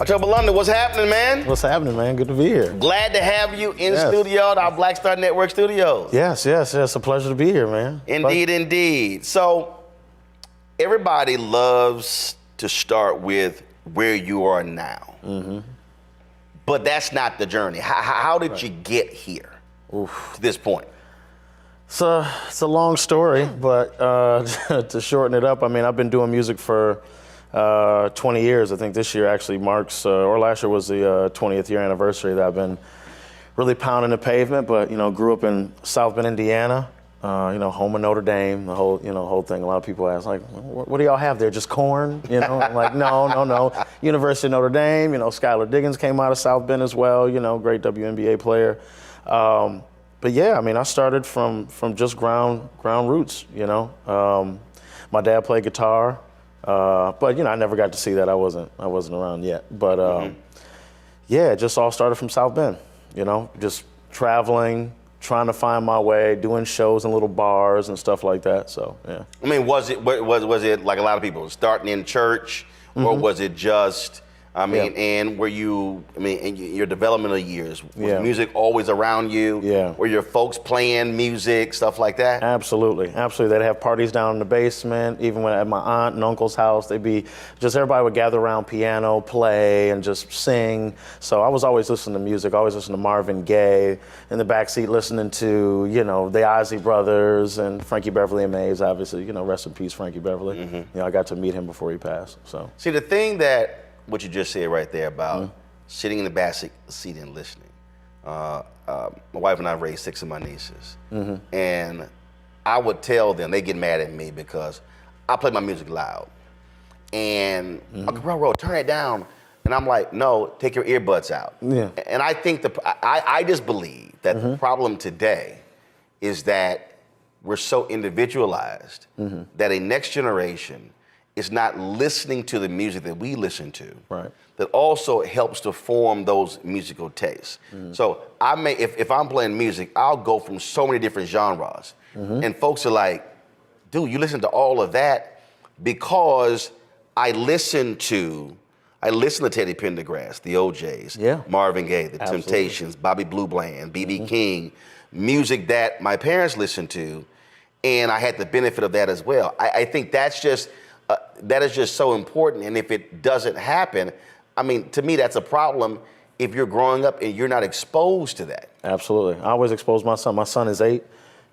October London, what's happening, man? What's happening, man? Good to be here. Glad to have you in studio at our Black Star Network studios. Yes. It's a pleasure to be here, man. Indeed. So, everybody loves to start with where you are now. Mm-hmm. But that's not the journey. How did you get here to this point? It's a long story, but to shorten it up, I mean, I've been doing music for 20 years. I think this year actually marks, or last year was the 20th year anniversary that I've been really pounding the pavement, but, grew up in South Bend, Indiana, home of Notre Dame, the whole thing. A lot of people ask, like, what do y'all have there, just corn? I'm like, no. University of Notre Dame, Skylar Diggins came out of South Bend as well, great WNBA player. But yeah, I mean, I started from just ground roots, My dad played guitar. But I never got to see that. I wasn't around yet. But yeah, it just all started from South Bend. Just traveling, trying to find my way, doing shows in little bars and stuff like that. So yeah. I mean, was it like a lot of people starting in church, or was it just? And were you? In your developmental years, was music always around you? Yeah. Were your folks playing music, stuff like that? Absolutely. They'd have parties down in the basement. Even when at my aunt and uncle's house, they'd be everybody would gather around piano, play, and just sing. So I was always listening to music. Always listening to Marvin Gaye in the backseat, listening to the Isley Brothers and Frankie Beverly and Mays. Obviously, rest in peace, Frankie Beverly. Mm-hmm. I got to meet him before he passed. So see, the thing that what you just said right there about sitting in the back seat and listening. My wife and I raised 6 of my nieces. Mm-hmm. And I would tell them, they get mad at me because I play my music loud. And Uncle Bro, turn it down. And I'm like, no, take your earbuds out. Yeah. And I think I just believe that the problem today is that we're so individualized that a next generation is not listening to the music that we listen to. Right. That also helps to form those musical tastes. So if I'm playing music, I'll go from so many different genres. And folks are like, dude, you listen to all of that? Because I listen to Teddy Pendergrass, the OJs, Marvin Gaye, the Temptations, Bobby Blue Bland, B.B. King, music that my parents listened to, and I had the benefit of that as well. I think that is just so important, and if it doesn't happen, I mean, to me, that's a problem if you're growing up and you're not exposed to that. Absolutely. I always expose my son. My son is 8,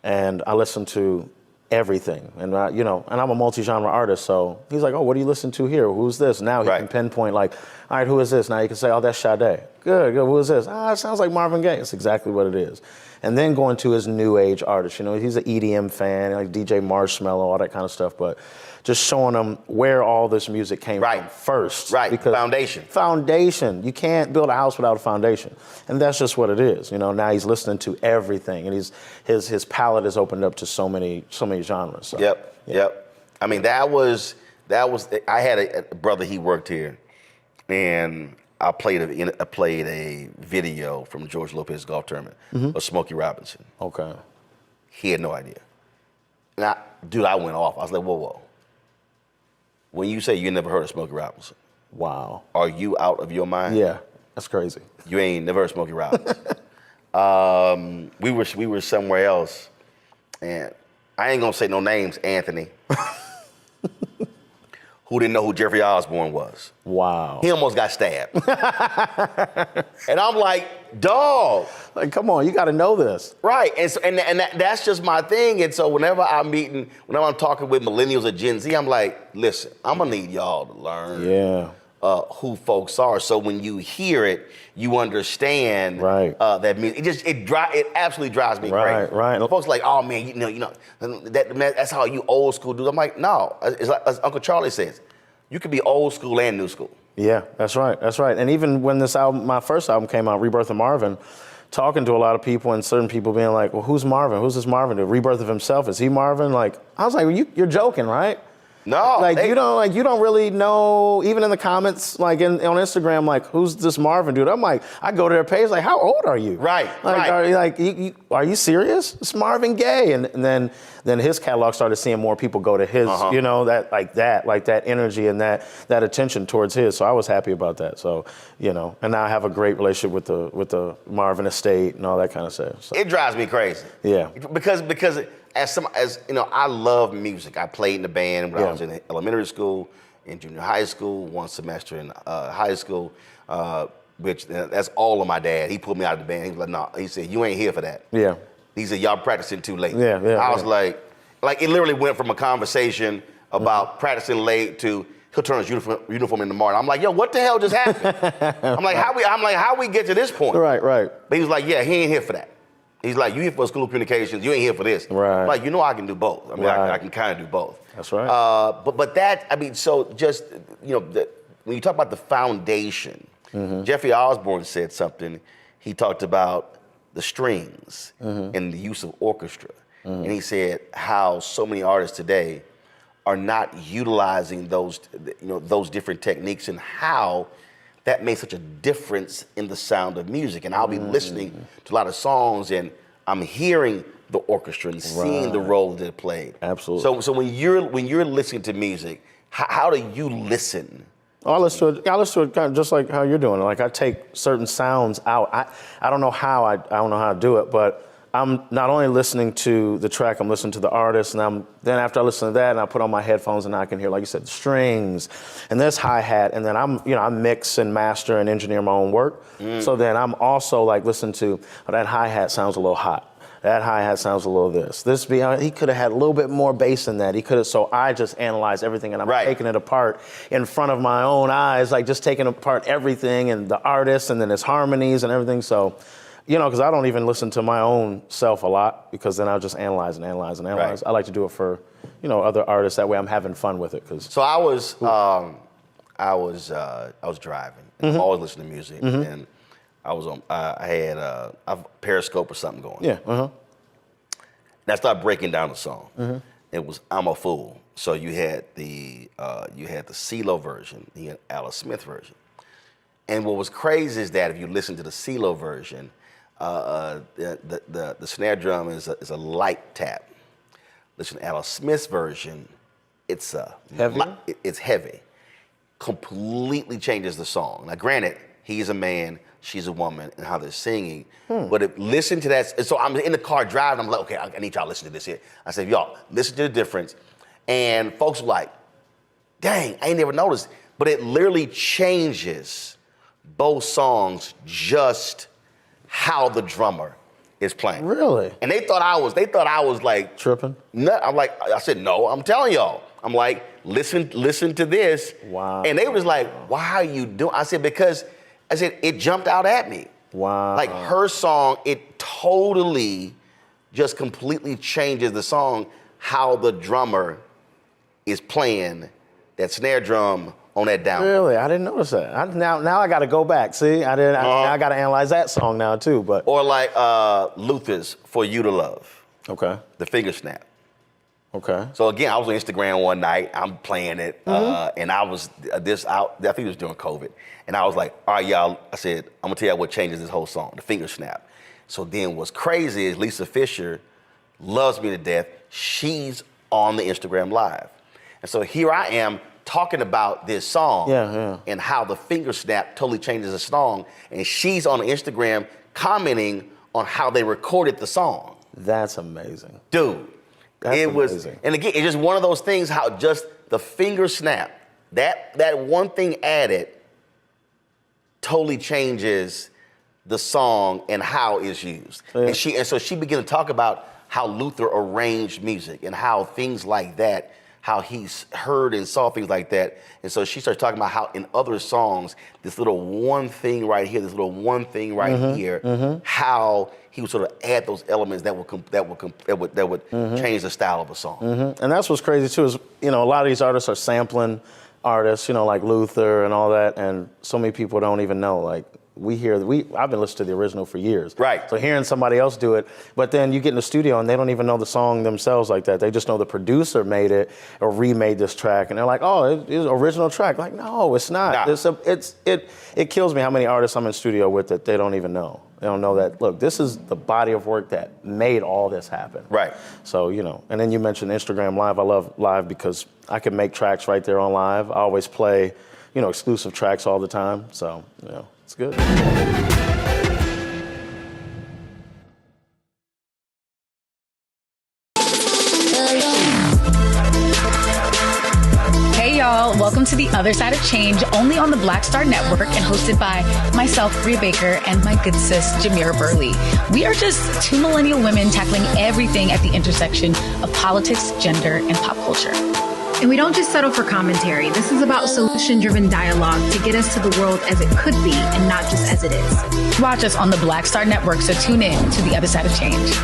and I listen to everything. And, and I'm a multi-genre artist, so he's like, oh, what do you listen to here? Who's this? Now he can pinpoint, like, all right, who is this? Now you can say, oh, that's Sade. Good. Who is this? It sounds like Marvin Gaye. It's exactly what it is. And then going to his new age artists. He's an EDM fan, like DJ Marshmello, all that kind of stuff, but just showing them where all this music came from first. Right, because Foundation. You can't build a house without a foundation. And that's just what it is. Now he's listening to everything, and his palette is opened up to so many genres. So, Yep. I mean, that was. I had a brother. He worked here, and I played a video from George Lopez golf tournament of Smokey Robinson. Okay. He had no idea. And I went off. I was like, whoa. When you say you never heard of Smokey Robinson, wow, are you out of your mind? Yeah, that's crazy. You ain't never heard of Smokey Robinson. We were somewhere else, and I ain't gonna say no names. Anthony, who didn't know who Jeffrey Osborne was. Wow. He almost got stabbed. And I'm like, dog. Like, come on, you got to know this. Right, and that's just my thing. And so whenever I'm talking with millennials or Gen Z, I'm like, listen, I'm gonna need y'all to learn who folks are. So when you hear it, you understand that music. It absolutely drives me crazy. Right. Folks are like, oh man, that's how you old school do. I'm like, no. It's like as Uncle Charlie says, you could be old school and new school. Yeah, that's right. And even when this album, my first album came out, Rebirth of Marvin, talking to a lot of people and certain people being like, well, who's Marvin? Who's this Marvin? The rebirth of himself? Is he Marvin? Like, I was like, well, you're joking, right? No, Like you don't really know, even in the comments, like on Instagram, like who's this Marvin dude? I'm like, I go to their page, like, how old are you? Right, like, right. Are you serious? It's Marvin Gaye, and then his catalog started seeing more people go to his, you know, that energy and that attention towards his. So I was happy about that. So, you know, and now I have a great relationship with the Marvin estate and all that kind of stuff. So. It drives me crazy. Yeah. Because as you know, I love music. I played in the band when I was in elementary school, in junior high school, one semester in high school, which that's all of my dad. He pulled me out of the band. He was like, no, he said, you ain't here for that. Yeah. He said, y'all practicing too late. Yeah. I was like it literally went from a conversation about practicing late to he'll turn his uniform in the morning. I'm like, yo, what the hell just happened? I'm like, how we get to this point? Right. But he was like, yeah, he ain't here for that. He's like, you here for school communications, you ain't here for this. Right. Like, you know I can do both. I mean, I can kind of do both. That's right. But that, I mean, so just, you know, when you talk about the foundation, Jeffrey Osborne said something. He talked about the strings and the use of orchestra. And he said how so many artists today are not utilizing those, you know, those different techniques and how that makes such a difference in the sound of music. And I'll be listening to a lot of songs and I'm hearing the orchestra and seeing the role that it played. Absolutely. So when you're listening to music, how do you listen? I listen to it kind of just like how you're doing it. Like I take certain sounds out. I don't know how I don't know how to do it, but I'm not only listening to the track, I'm listening to the artist, and then after I listen to that, and I put on my headphones, and I can hear, like you said, the strings, and this hi-hat, and then I mix and master and engineer my own work. So then I'm also like listening to, oh, that hi-hat sounds a little hot. That hi-hat sounds a little this. He could have had a little bit more bass in that. So I just analyze everything, and I'm taking it apart in front of my own eyes, like just taking apart everything, and the artist, and then his harmonies and everything. So. You know, because I don't even listen to my own self a lot because then I'll just analyze and analyze and analyze. I like to do it for, you know, other artists. That way I'm having fun with it. So I was driving. And I'm always listening to music, and I was on. I had a Periscope or something going. Yeah. And I started breaking down the song. It was "I'm a Fool." So you had the CeeLo version, you had Alice Smith version, and what was crazy is that if you listen to the CeeLo version. The snare drum is a light tap. Listen to Alice Smith's version, it's heavy. It's heavy. Completely changes the song. Now, granted, he's a man, she's a woman, and how they're singing. But listen to that. So I'm in the car driving. I'm like, okay, I need y'all to listen to this here. I said, y'all, listen to the difference. And folks were like, dang, I ain't never noticed. But it literally changes both songs just how the drummer is playing. Really? And they thought I was like tripping. No, I said, no, I'm telling y'all. I'm like, listen to this. Wow. And they was like, why are you doing? I said, because it jumped out at me. Wow. Like her song, it totally just completely changes the song, how the drummer is playing that snare drum on that down. Really? I didn't notice that. Now I got to go back. See, I got to analyze that song now too. But or like Luther's "For You to Love." Okay. The finger snap. Okay. So again, I was on Instagram one night. I'm playing it, and I was I think it was during COVID, and I was like, all right, y'all. I said, I'm gonna tell y'all what changes this whole song: the finger snap. So then, what's crazy is Lisa Fisher loves me to death. She's on the Instagram Live, and so here I am. Talking about this song and how the finger snap totally changes the song, and she's on Instagram commenting on how they recorded the song. That's amazing, dude. That's amazing. And again, it's just one of those things. How just the finger snap, that one thing added, totally changes the song and how it's used. And so she began to talk about how Luther arranged music and how things like that. How he's heard and saw things like that. And so she starts talking about how in other songs, this little one thing right here, this little one thing right here, how he would sort of add those elements that would change the style of a song. And that's what's crazy too is, you know, a lot of these artists are sampling artists, you know, like Luther and all that. And so many people don't even know, like, I've been listening to the original for years. Right. So hearing somebody else do it, but then you get in the studio and they don't even know the song themselves like that. They just know the producer made it or remade this track, and they're like, oh, it's an original track. Like, no, it's not. Nah. It kills me how many artists I'm in studio with that they don't even know. They don't know that, look, this is the body of work that made all this happen. Right. So, and then you mentioned Instagram Live. I love Live because I can make tracks right there on Live. I always play, exclusive tracks all the time. So, it's good. Y'all, welcome to The Other Side of Change, only on the Black Star Network and hosted by myself, Rhea Baker, and my good sis, Jamira Burley. We are just two millennial women tackling everything at the intersection of politics, gender, and pop culture. And we don't just settle for commentary. This is about solution-driven dialogue to get us to the world as it could be and not just as it is. Watch us on the Black Star Network, so tune in to The Other Side of Change.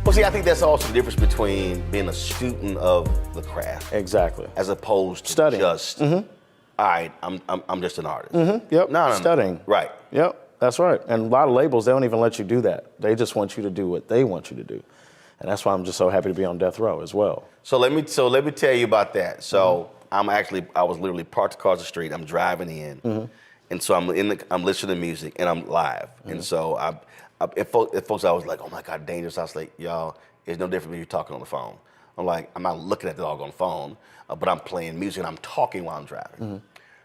Well, see, I think that's also the difference between being a student of the craft. Exactly. As opposed to studying. Just, all right, I'm just an artist. Yep, No, studying. Right. Yep, that's right. And a lot of labels, they don't even let you do that. They just want you to do what they want you to do. And that's why I'm just so happy to be on Death Row as well. So let me tell you about that. So I was literally parked across the street. I'm driving in, and so I'm listening to music, and I'm live. And so if folks, I was like, oh my God, dangerous. I was like, y'all, it's no different when you're talking on the phone. I'm like, I'm not looking at the doggone phone, but I'm playing music and I'm talking while I'm driving.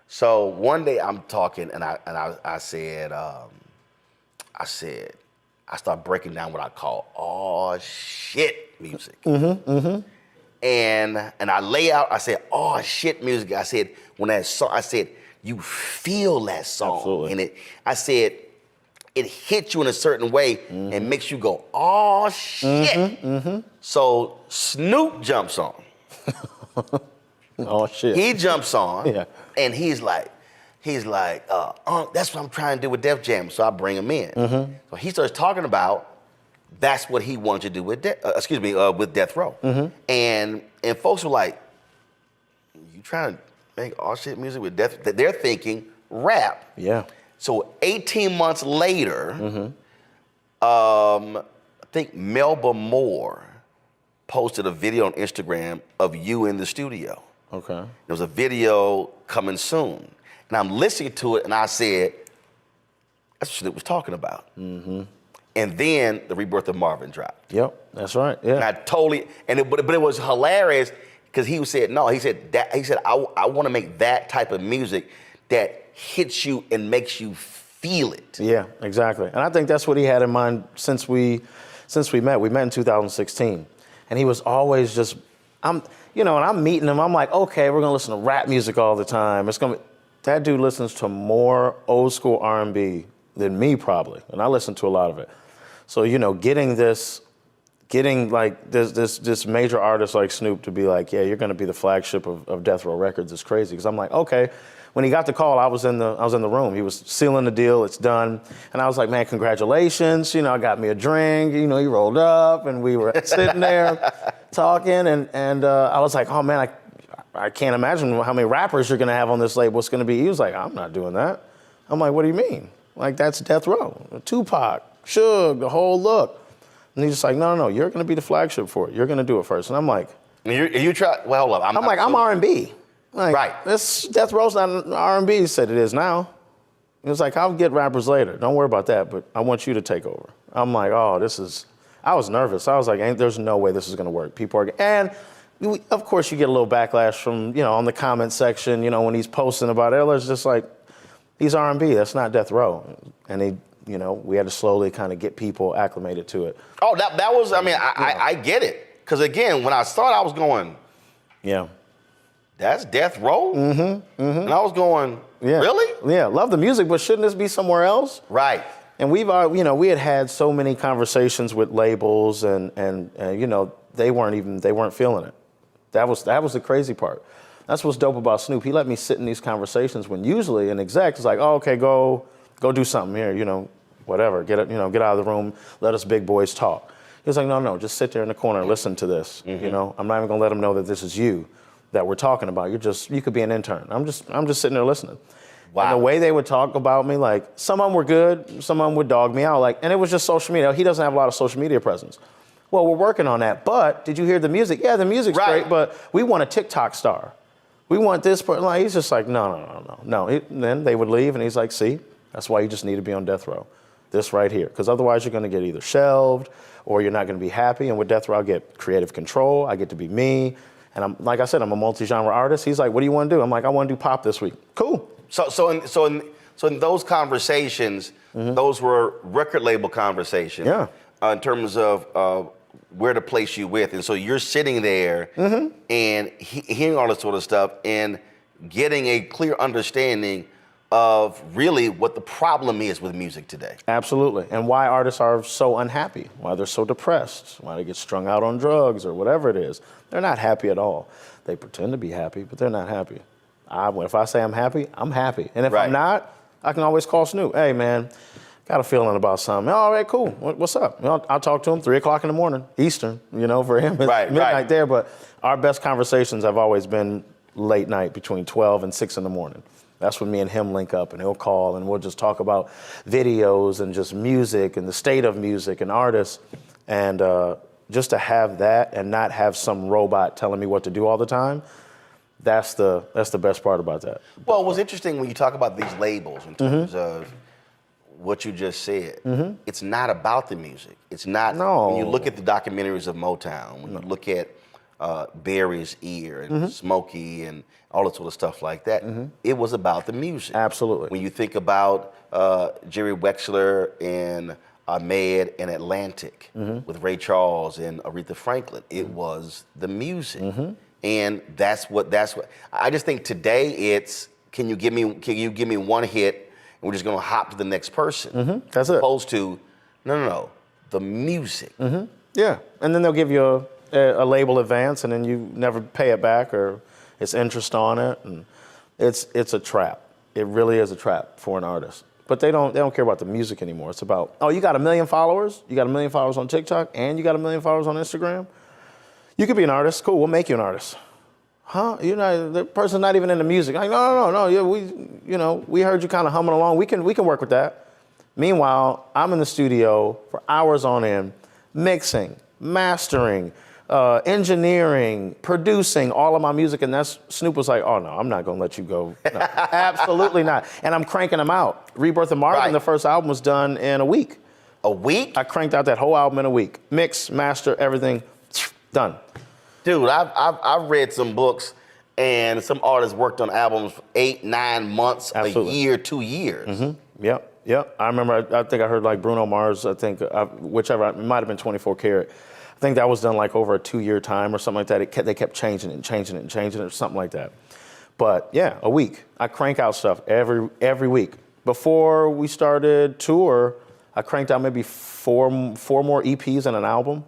So one day I'm talking, and I said, I start breaking down what I call "oh shit" music. And I lay out, I said, "oh shit" music. I said, when that song, I said, you feel that song. Absolutely. And I said, it hits you in a certain way and makes you go, oh shit. So Snoop jumps on. Oh shit. He jumps on, Yeah. and he's like, that's what I'm trying to do with Def Jam. So I bring him in. So he starts talking about that's what he wanted to do with with Death Row. And folks were like, you trying to make all shit music with Death? They're thinking rap. Yeah. So 18 months later, I think Melba Moore posted a video on Instagram of you in the studio. Okay. There was a video coming soon. And I'm listening to it, and I said, that's what Snoop was talking about. And then the Rebirth of Marvin dropped. Yep, that's right. Yeah. And I totally, but it was hilarious because he said, I want to make that type of music that hits you and makes you feel it. Yeah, exactly. And I think that's what he had in mind since we met. We met in 2016. And he was always just, and I'm meeting him, I'm like, okay, we're gonna listen to rap music all the time. That dude listens to more old school R&B than me probably. And I listen to a lot of it. So, getting this major artist like Snoop to be like, yeah, you're gonna be the flagship of Death Row Records is crazy. Because I'm like, okay. When he got the call, I was in the room. He was sealing the deal. It's done. And I was like, man, congratulations. I got me a drink. He rolled up, and we were sitting there talking. And I was like, oh man, I can't imagine how many rappers you're gonna have on this label. What's gonna be? He was like, I'm not doing that. I'm like, what do you mean? Like, that's Death Row, Tupac, Suge, the whole look. And he's just like, no, you're gonna be the flagship for it. You're gonna do it first. And I'm like, you try. Well, hold up. I'm R&B. Like, right. This Death Row's not R&B. He said it is now. He was like, I'll get rappers later. Don't worry about that, but I want you to take over. I'm like, I was nervous. I was like, there's no way this is gonna work. Of course you get a little backlash from, on the comment section, when he's posting about it. It's just like, he's R&B, that's not Death Row. And we had to slowly kind of get people acclimated to it. Oh, that was, I get it. Because again, when I started, I was going, yeah. That's Death Row? And I was going, really? Yeah, love the music, but shouldn't this be somewhere else? Right. And we've, we had so many conversations with labels, and they weren't feeling it. That was the crazy part. That's what's dope about Snoop. He let me sit in these conversations when usually an exec is like, oh, okay, go do something here, whatever. Get out of the room. Let us big boys talk. He was like, no, just sit there in the corner and listen to this. Mm-hmm. I'm not even gonna let them know that this is you that we're talking about. You could be an intern. I'm just sitting there listening. Wow. And the way they would talk about me, like some of them were good, some of them would dog me out, and it was just social media. He doesn't have a lot of social media presence. Well, we're working on that, but did you hear the music? Yeah, the music's great, but we want a TikTok star. We want this person. Like, he's just like, no. Then they would leave, and he's like, see, that's why you just need to be on death row. This right here, because otherwise you're going to get either shelved or you're not going to be happy. And with death row, I get creative control. I get to be me. And I'm like I said, I'm a multi-genre artist. He's like, what do you want to do? I'm like, I want to do pop this week. Cool. So in those conversations, those were record label conversations. Yeah. In terms of where to place you with, and so you're sitting there and hearing all this sort of stuff and getting a clear understanding of really what the problem is with music today. Absolutely. And why artists are so unhappy, why they're so depressed, why they get strung out on drugs or whatever it is. They're not happy at all. They pretend to be happy, but they're not happy. If I say I'm happy, I'm happy. And if I'm not, I can always call Snoop. Hey, man, got a feeling about something. All right, cool. What's up? I'll talk to him 3 o'clock in the morning, Eastern, for him. It's midnight there. But our best conversations have always been late night between 12 and 6 in the morning. That's when me and him link up, and he'll call, and we'll just talk about videos and just music and the state of music and artists. And just to have that and not have some robot telling me what to do all the time, that's the best part about that. Well, it was interesting when you talk about these labels in terms of what you just said. It's not about the music. It's not. No. When you look at the documentaries of Motown, when you look at Barry's Ear and Smokey and all that sort of stuff like that, it was about the music. Absolutely. When you think about Jerry Wexler and Ahmed and Atlantic with Ray Charles and Aretha Franklin, it was the music. And that's what I just think today it's can you give me one hit and we're just gonna hop to the next person. That's it. Opposed to no, the music. Yeah, and then they'll give you a label advance, and then you never pay it back, or it's interest on it, and it's a trap. It really is a trap for an artist. But they don't care about the music anymore. It's about, oh, you got 1 million followers, you got 1 million followers on TikTok, and you got 1 million followers on Instagram. You could be an artist. Cool, we'll make you an artist. Huh? The person's not even into music. Like, no. Yeah, we heard you kind of humming along. We can work with that. Meanwhile, I'm in the studio for hours on end, mixing, mastering, engineering, producing all of my music, and Snoop was like, oh no, I'm not gonna let you go. No, absolutely not. And I'm cranking them out. Rebirth of Marvin, the first album was done in a week. A week? I cranked out that whole album in a week. Mix, master, everything, done. Dude, I've read some books, and some artists worked on albums for 8, 9 months, Absolutely. a year, 2 years. Yep. I remember, I think I heard like Bruno Mars, whichever, it might have been 24 Karat. I think that was done like over a 2-year time or something like that. They kept changing it or something like that. But yeah, a week. I crank out stuff every week. Before we started tour, I cranked out maybe four more EPs and an album,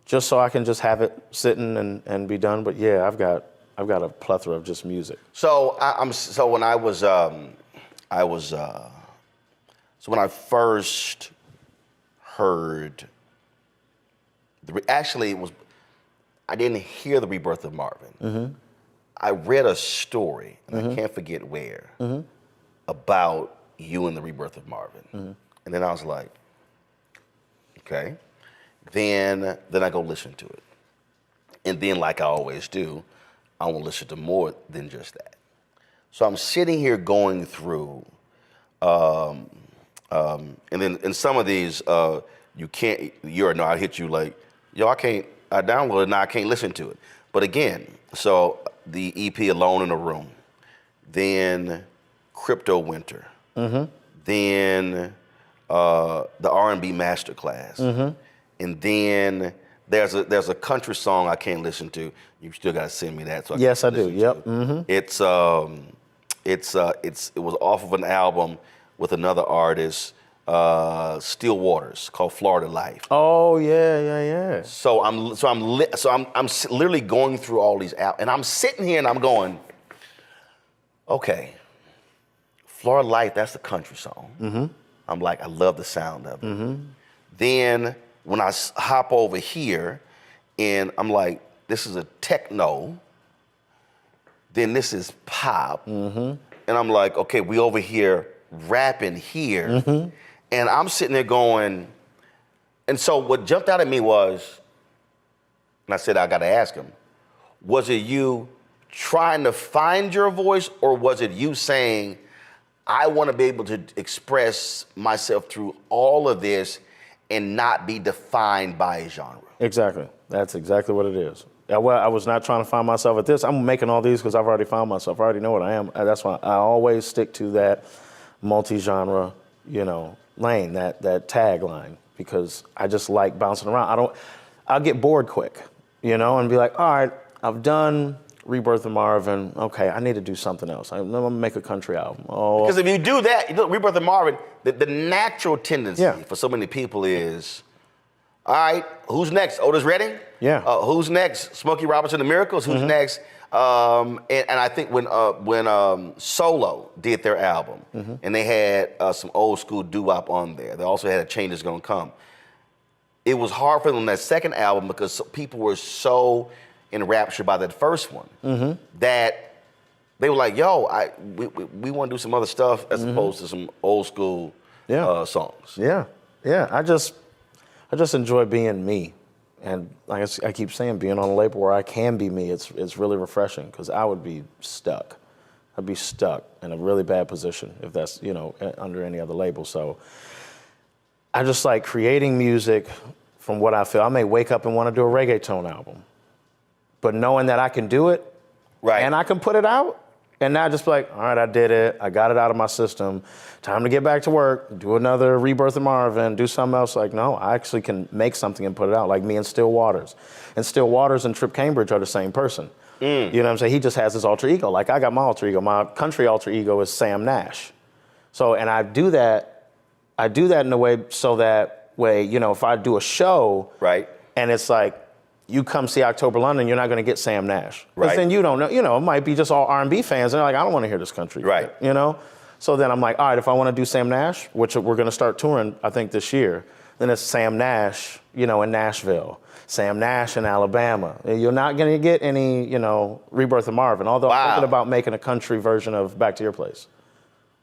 just so I can just have it sitting and be done. But yeah, I've got a plethora of just music. So when I first heard. I didn't hear the Rebirth of Marvin. I read a story, and I can't forget where, about you and the Rebirth of Marvin. And then I was like, okay. Then I go listen to it. And then, like I always do, I want to listen to more than just that. So I'm sitting here going through, and then in some of these, I'll hit you like, yo, I downloaded it, now I can't listen to it. But again, so the EP Alone in a Room, then Crypto Winter, then the R&B Masterclass, and then there's a country song I can't listen to. You still gotta send me that. So yes, I do. Yep. It was off of an album with another artist. Still Waters called Florida Life. Oh yeah. So I'm literally going through all these out, and I'm sitting here and I'm going, okay, Florida Life, that's the country song. Mm-hmm. I'm like, I love the sound of it. Mm-hmm. Then when I hop over here, and I'm like, this is a techno. Then this is pop, and I'm like, okay, we over here rapping here, and I'm sitting there going, and so what jumped out at me was, and I said, I got to ask him, was it you trying to find your voice, or was it you saying, I want to be able to express myself through all of this and not be defined by a genre? Exactly. That's exactly what it is. Well, I was not trying to find myself at this. I'm making all these because I've already found myself. I already know what I am. That's why I always stick to that multi-genre, lane, that tagline, because I just like bouncing around. I'll get bored quick, and be like, all right, I've done Rebirth of Marvin. Okay, I need to do something else. I'm gonna make a country album. Oh, because if you do that, Rebirth of Marvin, the natural tendency for so many people is, all right, who's next? Otis Redding? Yeah. Who's next? Smokey Robinson, The Miracles? Who's next? And I think when Solo did their album, and they had some old school doo-wop on there, they also had A Change Is Gonna Come. It was hard for them on that second album because people were so enraptured by that first one that they were like, yo, we want to do some other stuff as opposed to some old school songs. Yeah. I just enjoy being me. And like I keep saying, being on a label where I can be me, it's really refreshing, because I would be stuck. I'd be stuck in a really bad position if that's, under any other label. So I just like creating music from what I feel. I may wake up and want to do a reggaeton album, but knowing that I can do it, right, and I can put it out, and not just be like, all right, I did it, I got it out of my system, time to get back to work, do another Rebirth of Marvin, do something else. Like, no, I actually can make something and put it out, like me and Still Waters. And Still Waters and Trip Cambridge are the same person. You know what I'm saying? He just has his alter ego. Like, I got my alter ego. My country alter ego is Sam Nash. So, and I do that in a way so that way, if I do a show, right, and it's like, you come see October London, you're not going to get Sam Nash. Right. Because then you don't know, it might be just all R&B fans. And they're like, I don't want to hear this country. Right. So then I'm like, all right, if I want to do Sam Nash, which we're going to start touring, I think, this year, then it's Sam Nash, in Nashville, Sam Nash in Alabama. You're not going to get any, Rebirth of Marvin, although I'm thinking about making a country version of Back to Your Place.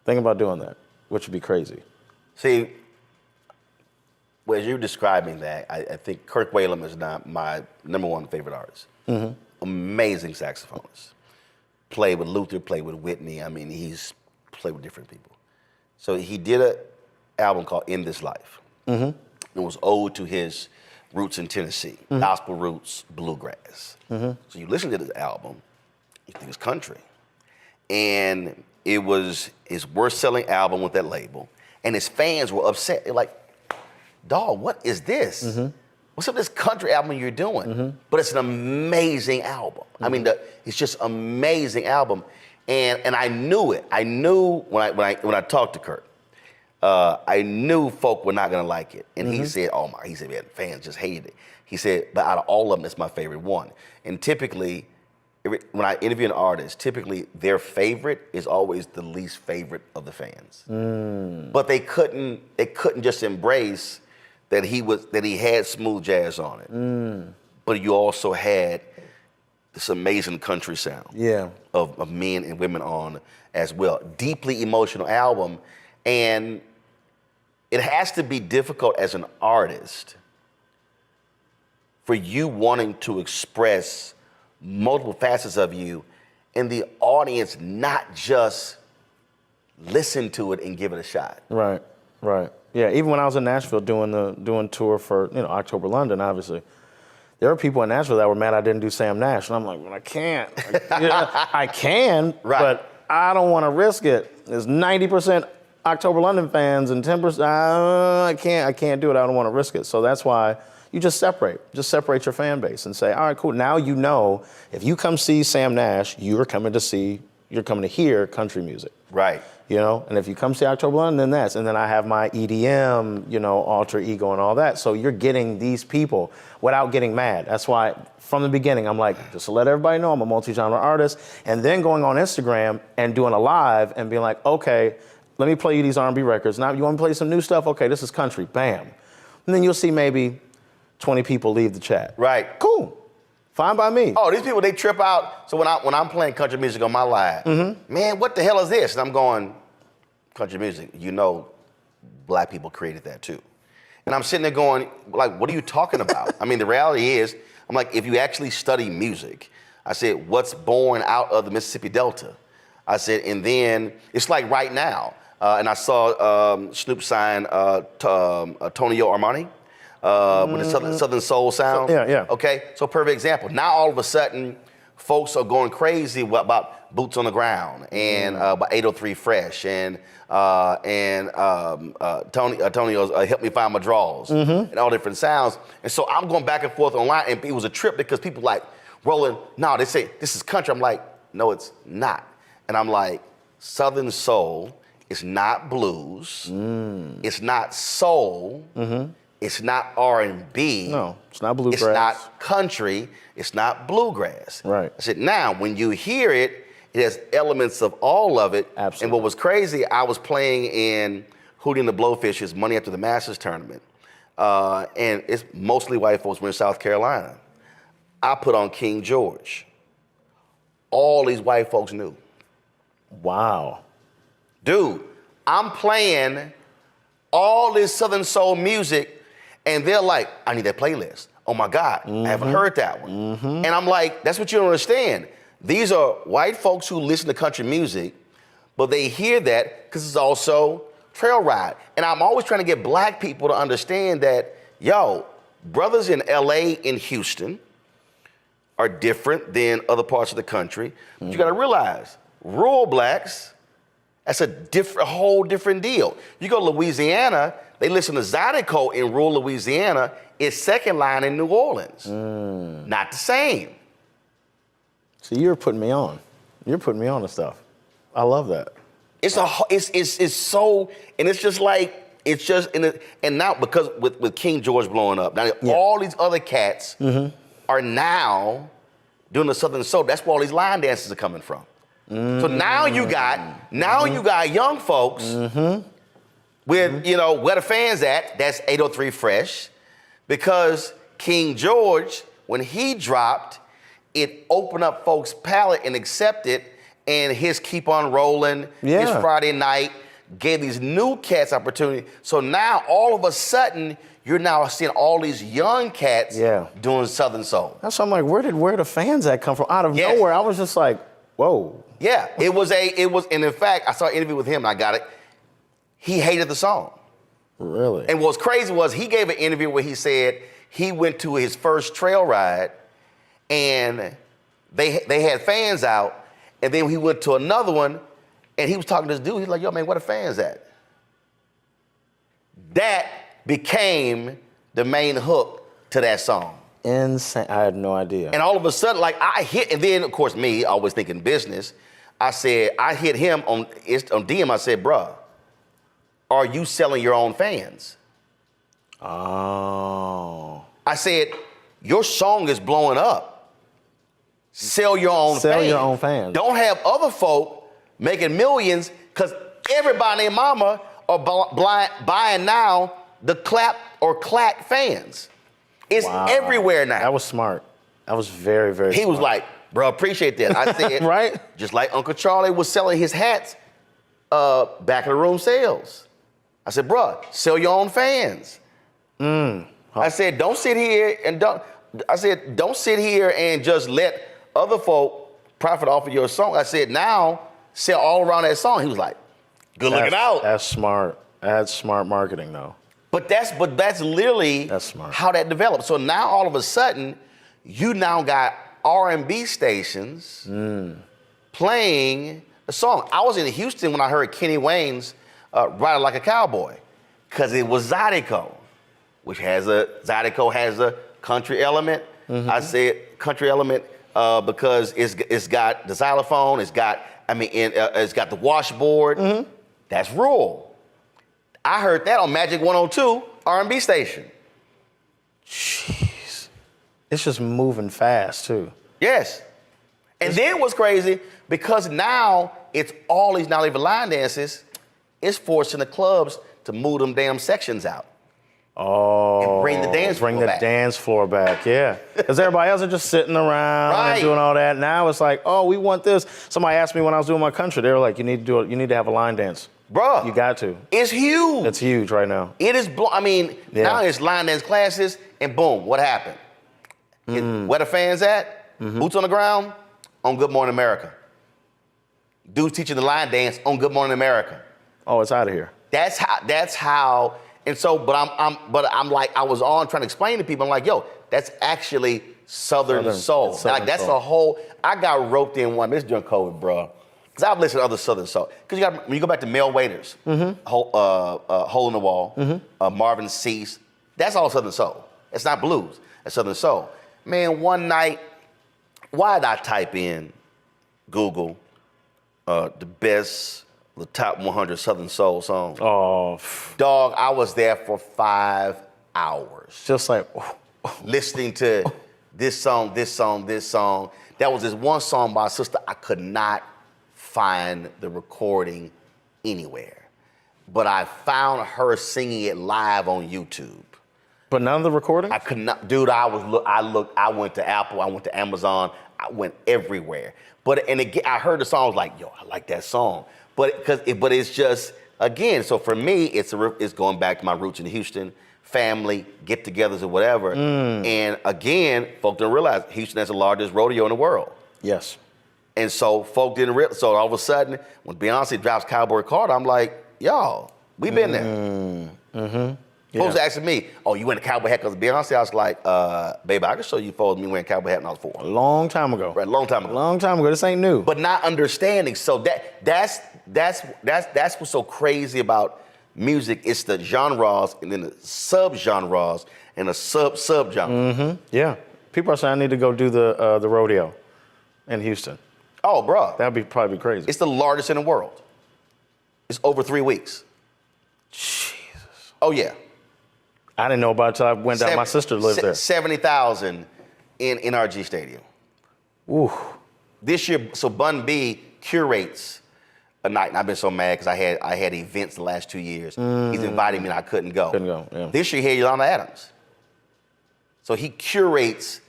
Thinking about doing that, which would be crazy. See, well, as you're describing that, I think Kirk Whalum is not my number one favorite artist. Amazing saxophonist. Played with Luther, played with Whitney. I mean, he's played with different people. So he did an album called In This Life. It was ode to his roots in Tennessee, gospel roots, bluegrass. So you listen to this album, you think it's country. And it was his worst-selling album with that label. And his fans were upset. They're like, dog, what is this? What's up with this country album you're doing? But it's an amazing album. I mean, it's just amazing album. And I knew it. I knew when I talked to Kurt, I knew folk were not gonna like it. And he said, man, fans just hated it. He said, but out of all of them, it's my favorite one. And typically, when I interview an artist, typically their favorite is always the least favorite of the fans. But they couldn't just embrace that he had smooth jazz on it. But you also had this amazing country sound of men and women on as well. Deeply emotional album. And it has to be difficult as an artist for you wanting to express multiple facets of you and the audience not just listen to it and give it a shot. Right. Yeah, even when I was in Nashville doing tour for, October London, obviously, there were people in Nashville that were mad I didn't do Sam Nash. And I'm like, well, I can't. I can, but I don't want to risk it. There's 90% October London fans and 10%, I can't do it. I don't want to risk it. So that's why you just separate your fan base and say, all right, cool. Now you know if you come see Sam Nash, you're coming to hear country music. Right. You know, and if you come see October London, then and then I have my EDM, you know, alter ego and all that. So you're getting these people without getting mad. That's why from the beginning, I'm like, just to let everybody know I'm a multi-genre artist. And then going on Instagram and doing a live and being like, okay, let me play you these R&B records. Now you want to play some new stuff? Okay, this is country, bam. And then you'll see maybe 20 people leave the chat. Right. Cool. Fine by me. Oh, these people, they trip out. So when I'm playing country music on my live, man, what the hell is this? And I'm going, country music, you know, black people created that too. And I'm sitting there going, like, what are you talking about? I mean, the reality is, I'm like, if you actually study music, I said, what's born out of the Mississippi Delta? I said, and then it's like right now, and I saw Snoop sign Tonio Armani. With the Southern Soul sound. Yeah. Okay, so perfect example. Now all of a sudden, folks are going crazy about Boots on the Ground and about 803 Fresh and Tonio's Help Me Find My Draws and all different sounds. And so I'm going back and forth online, and it was a trip because people like, Roland, no, they say this is country. I'm like, no, it's not. And I'm like, Southern Soul is not blues. It's not soul. It's not R&B. No, it's not bluegrass. It's not country. It's not bluegrass. Right. I said, now, when you hear it, it has elements of all of it. Absolutely. And what was crazy, I was playing in Hootie and the Blowfish's Money After the Masters tournament. And it's mostly white folks. We're in South Carolina. I put on King George. All these white folks knew. Wow. Dude, I'm playing all this Southern Soul music, and they're like, I need that playlist. Oh my God, I haven't heard that one. And I'm like, that's what you don't understand. These are white folks who listen to country music, but they hear that because it's also trail ride. And I'm always trying to get black people to understand that, yo, brothers in LA and Houston are different than other parts of the country. But you gotta realize, rural blacks, that's a whole different deal. You go to Louisiana, they listen to Zydeco in rural Louisiana. It's second line in New Orleans. Not the same. See, you're putting me on. You're putting me on to stuff. I love that. It's so, and it's just like, and now because with King George blowing up, now all these other cats are now doing the Southern Soul. That's where all these line dances are coming from. So now you got young folks with, you know, where the fans at, that's 803 Fresh, because King George, when he dropped, it opened up folks' palate and accepted, and his Keep On Rolling, his Friday Night, gave these new cats opportunity. So now all of a sudden, you're now seeing all these young cats doing Southern Soul. That's why I'm like, where the fans at come from? Out of nowhere, I was just like, whoa. Yeah, it was, and in fact, I saw an interview with him and I got it. He hated the song. Really? And what's crazy was he gave an interview where he said he went to his first trail ride and they had fans out, and then he went to another one and he was talking to this dude. He's like, yo, man, where the fans at? That became the main hook to that song. Insane. I had no idea. And all of a sudden, like I hit, and then of course me, always thinking business, I hit him on DM, I said, bruh, are you selling your own fans? Oh. I said, your song is blowing up. Sell your own fans. Sell your own fans. Don't have other folk making millions, because everybody and mama are buying now the clap or clack fans. It's everywhere now. That was smart. That was very, very smart. He was like, bro, appreciate that. I said, right? Just like Uncle Charlie was selling his hats, back of the room sales. I said, bro, sell your own fans. I said, don't sit here and just let other folk profit off of your song. I said, now sell all around that song. He was like, good looking out. That's smart. That's smart marketing, though. But that's literally how that developed. So now all of a sudden, you now got R&B stations playing a song. I was in Houston when I heard Kenny Wayne's Ride Like a Cowboy, because it was Zydeco, which Zydeco has a country element. I said country element because it's got the xylophone, it's got the washboard. That's rural. I heard that on Magic 102 R&B station. Jeez. It's just moving fast, too. Yes. And then what's crazy, because now it's all these not even line dances, it's forcing the clubs to move them damn sections out. Oh. And bring the dance floor back. dance floor back, yeah. Because everybody else are just sitting around and doing all that. Now it's like, oh, we want this. Somebody asked me when I was doing my country, they were like, you need to have a line dance. Bruh. You got to. It's huge. It's huge right now. It is, now it's line dance classes, and boom, what happened? Where the fans at? Boots on the ground? On Good Morning America. Dudes teaching the line dance on Good Morning America. Oh, it's out of here. That's how, and so, but I'm like, I was on trying to explain to people, I'm like, yo, that's actually Southern soul. Southern that's soul. a whole, I got roped in one, this during COVID, bro. Because I've listened to other Southern soul. Because when you go back to Mel Waiters, Hole in the Wall, Marvin Cease, that's all Southern soul. It's not blues, it's Southern soul. Man, one night, why did I type in Google the top 100 Southern soul songs? Oh. Dog, I was there for 5 hours. Just like, listening to this song. That was this one song by a sister. I could not find the recording anywhere. But I found her singing it live on YouTube. But none of the recording? I could not, dude, I went to Apple, I went to Amazon, I went everywhere. And again, I heard the song, I was like, yo, I like that song. But it's just, again, so for me, it's going back to my roots in Houston, family, get-togethers or whatever. And again, folk don't realize Houston has the largest rodeo in the world. Yes. And so folk didn't realize, so all of a sudden, when Beyonce drops Cowboy Carter, I'm like, y'all, we been there. Folks asking me, oh, you went to cowboy hat because of Beyonce? I was like, baby, I can show you photos of me wearing cowboy hat when I was 4. A long time ago. Right, a long time ago. Long time ago. This ain't new. But not understanding. So that's what's so crazy about music. It's the genres and then the sub-genres and the sub-genre. Yeah. People are saying I need to go do the rodeo in Houston. Oh, bro. That'd be probably crazy. It's the largest in the world. It's over 3 weeks. Jesus. Oh, yeah. I didn't know about it until I went down. My sister lived there. 70,000 in NRG Stadium. Ooh. This year, so Bun B curates a night, and I've been so mad because I had events the last 2 years. He's invited me and I couldn't go. Yeah. This year he had Yolanda Adams. So he curates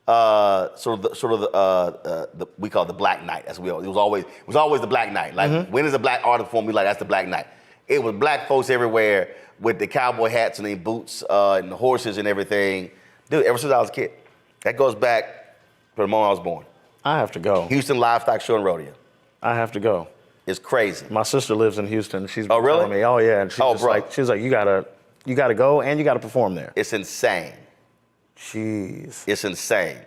the we call it the Black Night. That's what it was always the Black Night. Like when is a black artist perform? We like that's the Black Night. It was black folks everywhere with the cowboy hats and the boots and the horses and everything. Dude, ever since I was a kid. That goes back to the moment I was born. I have to go. Houston Livestock Show and Rodeo. I have to go. It's crazy. My sister lives in Houston. She's been really? telling me, oh yeah, and she's like, you gotta go and you gotta perform there. It's insane. Jeez. It's insane.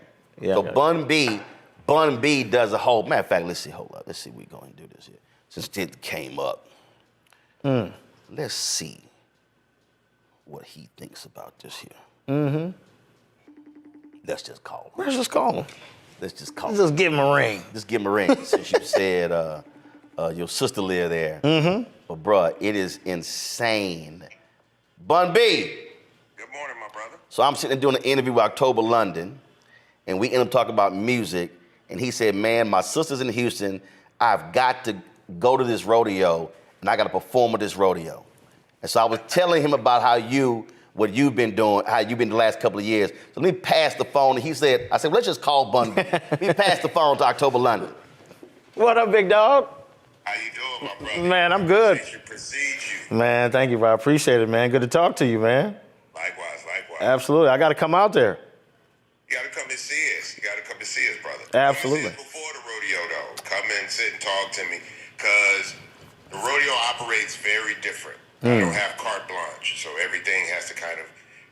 Yeah. So Bun B does a whole, matter of fact, let's see what we're going to do this here. Since it came up. Let's see what he thinks about this here. Let's just call him. Let's just call him. Let's just call him. Just give him a ring. Just give him a ring. Since you said your sister lived there. But bruh, it is insane. Bun B. Good morning, my brother. So I'm sitting there doing an interview with October London, and we end up talking about music, and he said, man, my sister's in Houston. I've got to go to this rodeo, and I got to perform at this rodeo. And so I was telling him about what you've been doing, how you've been the last couple of years. So let me pass the phone. And I said, well, let's just call Bun. Let me pass the phone to October London. What up, big dog? How you doing, my brother? Man, I'm good. Precede you. Man, thank you, bro. I appreciate it, man. Good to talk to you, man. Likewise. Absolutely. I got to come out there. You got to come and see us. Brother. Absolutely. Come and see us before the rodeo, though. Come and sit and talk to me, because the rodeo operates very different. I don't have carte blanche, so everything has to kind of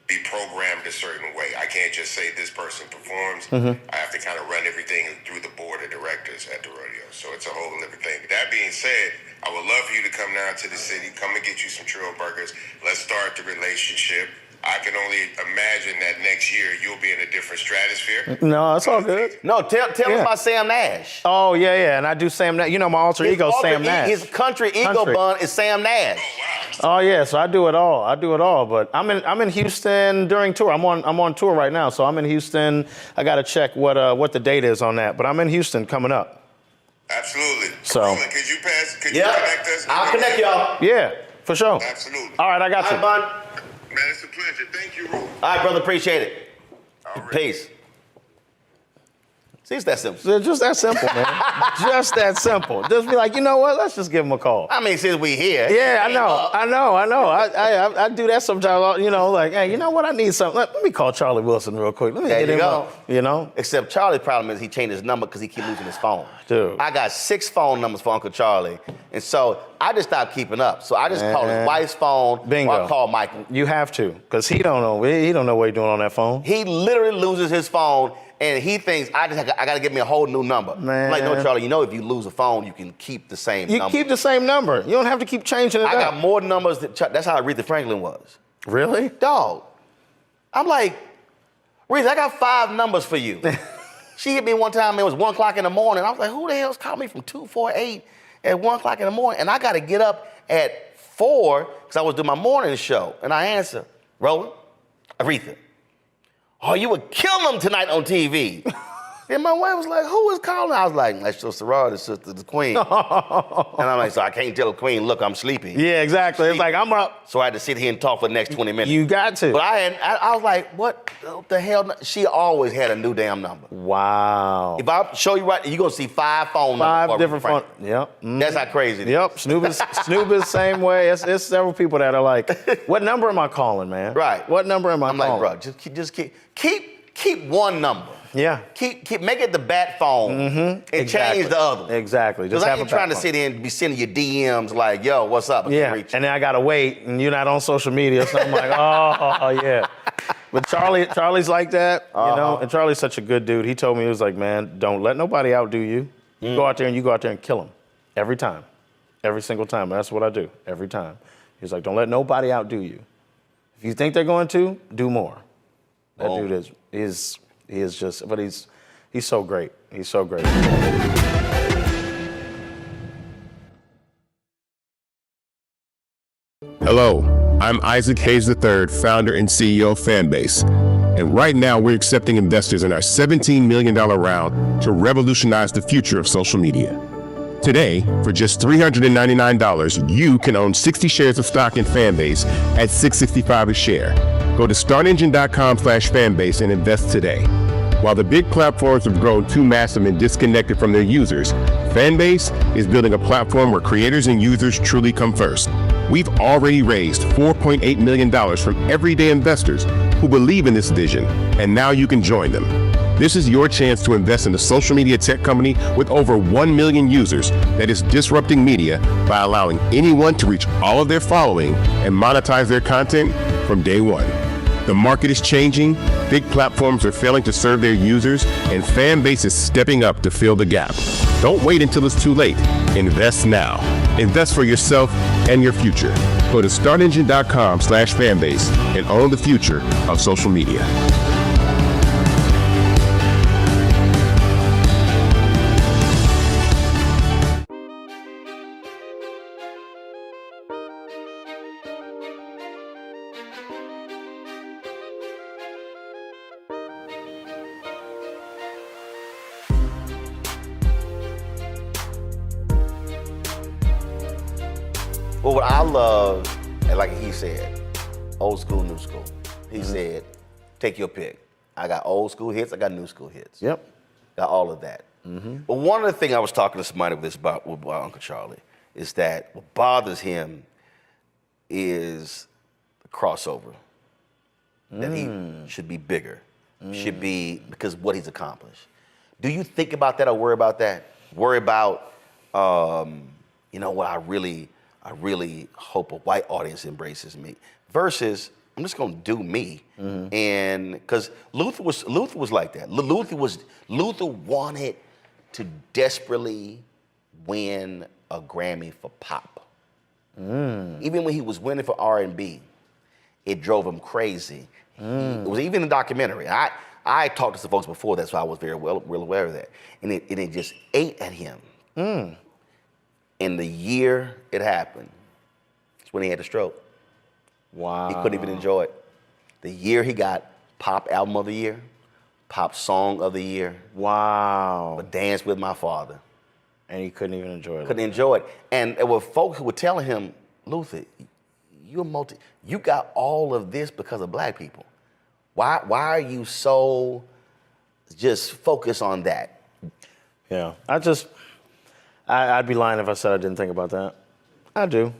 be programmed a certain way. I can't just say this person performs. I have to kind of run everything through the board of directors at the rodeo. So it's a whole different thing. But that being said, I would love for you to come down to the city, come and get you some Trill burgers. Let's start the relationship. I can only imagine that next year you'll be in a different stratosphere. No, it's all good. No, tell us about Sam Nash. Oh, yeah, and I do Sam Nash. You know, my alter ego is Sam Nash. His country ego bun is Sam Nash. Oh, wow. Oh, yeah, so I do it all. But I'm in Houston during tour. I'm on tour right now, so I'm in Houston. I got to check what the date is on that, but I'm in Houston coming up. Absolutely. So. Roland, could you connect us? I'll connect y'all. Yeah, for sure. Absolutely. All right, I got you. All right, bud. Man, it's a pleasure. Thank you, Roland. All right, brother, appreciate it. All right. Peace. See, it's that simple. It's just that simple, man. Just that simple. Just be like, you know what? Let's just give him a call. I mean, since we here. Yeah, I know. I do that sometimes, you know, like, hey, you know what? I need something. Let me call Charlie Wilson real quick. Let me There get you him go. up, you know? Except Charlie's problem is he changed his number because he keep losing his phone. Dude. I got 6 phone numbers for Uncle Charlie. And so I just stopped keeping up. So I just call his wife's phone. Bingo. Or I call Michael. You have to, because he don't know what he's doing on that phone. He literally loses his phone and he thinks I got to get me a whole new number. Man. I'm like, no, Charlie, you know if you lose a phone, you can keep the same You number. keep the same number. You don't have to keep changing it I up. got more numbers than that's how Aretha Franklin was. Really? Dog. I'm like, Aretha, I got 5 numbers for you. She hit me one time, it was 1 o'clock in the morning. I was like, who the hell's calling me from 248 at 1 o'clock in the morning? And I got to get up at 4 because I was doing my morning show. And I answer, Roland, Aretha, oh, you would kill them tonight on TV. And my wife was like, who is calling? I was like, that's your sorority sister, the queen. And I'm like, so I can't tell the queen, look, I'm sleepy. Yeah, exactly. It's like, I'm up. So I had to sit here and talk for the next 20 minutes. You got to. But I was like, what the hell? She always had a new damn number. Wow. If I show you right, you're going to see 5 phone numbers. 5 different phone. Yep. That's how crazy it is. Yep. Snoop is the same way. It's several people that are like, what number am I calling, man? Right. What number am I I'm calling? like, bro, just keep one number. Yeah. Keep make it the bat phone and Exactly. change the other one. Exactly. Because Just I have ain't a trying to backbone. sit in and be sending you DMs like, yo, what's up? I Yeah. can't reach you. And then I gotta wait, and you're not on social media, so I'm like, oh yeah. But Charlie's like that, you know. And Charlie's such a good dude. He told me, he was like, man, don't let nobody outdo you. You go out there and kill them every time, every single time. And that's what I do every time. He's like, don't let nobody outdo you. If you think they're going to, do more. That dude is just, but he's so great. He's so great. Hello, I'm Isaac Hayes III, founder and CEO of Fanbase. And right now we're accepting investors in our $17 million round to revolutionize the future of social media. Today, for just $399, you can own 60 shares of stock in Fanbase at $665 a share. Go to startengine.com/fanbase and invest today. While the big platforms have grown too massive and disconnected from their users, Fanbase is building a platform where creators and users truly come first. We've already raised $4.8 million from everyday investors who believe in this vision, and now you can join them. This is your chance to invest in a social media tech company with over 1 million users that is disrupting media by allowing anyone to reach all of their following and monetize their content from day one. The market is changing, big platforms are failing to serve their users, and Fanbase is stepping up to fill the gap. Don't wait until it's too late. Invest now. Invest for yourself and your future. Go to startengine.com/fanbase and own the future of social media. Well, what I love, and like he said, old school, new school. He said, take your pick. I got old school hits, I got new school hits. Yep. Got all of that. But one of the things I was talking to somebody about Uncle Charlie is that what bothers him is the crossover. That he should be bigger. Should be, because what he's accomplished. Do you think about that or worry about that? Worry about, you know what, I really hope a white audience embraces me versus I'm just gonna do me. And because Luther was like that. Luther wanted to desperately win a Grammy for pop. Even when he was winning for R&B. it drove him crazy. It was even in the documentary. I talked to some folks before that, so I was very well aware of that. And it just ate at him. And the year it happened, it's when he had the stroke. Wow. He couldn't even enjoy it. The year he got Pop Album of the Year, Pop Song of the Year. Wow. But Dance with My Father. And he couldn't even enjoy it. Couldn't enjoy it. And there were folks who were telling him, Luther, you got all of this because of black people. Why are you so just focused on that? Yeah, I'd be lying if I said I didn't think about that. I do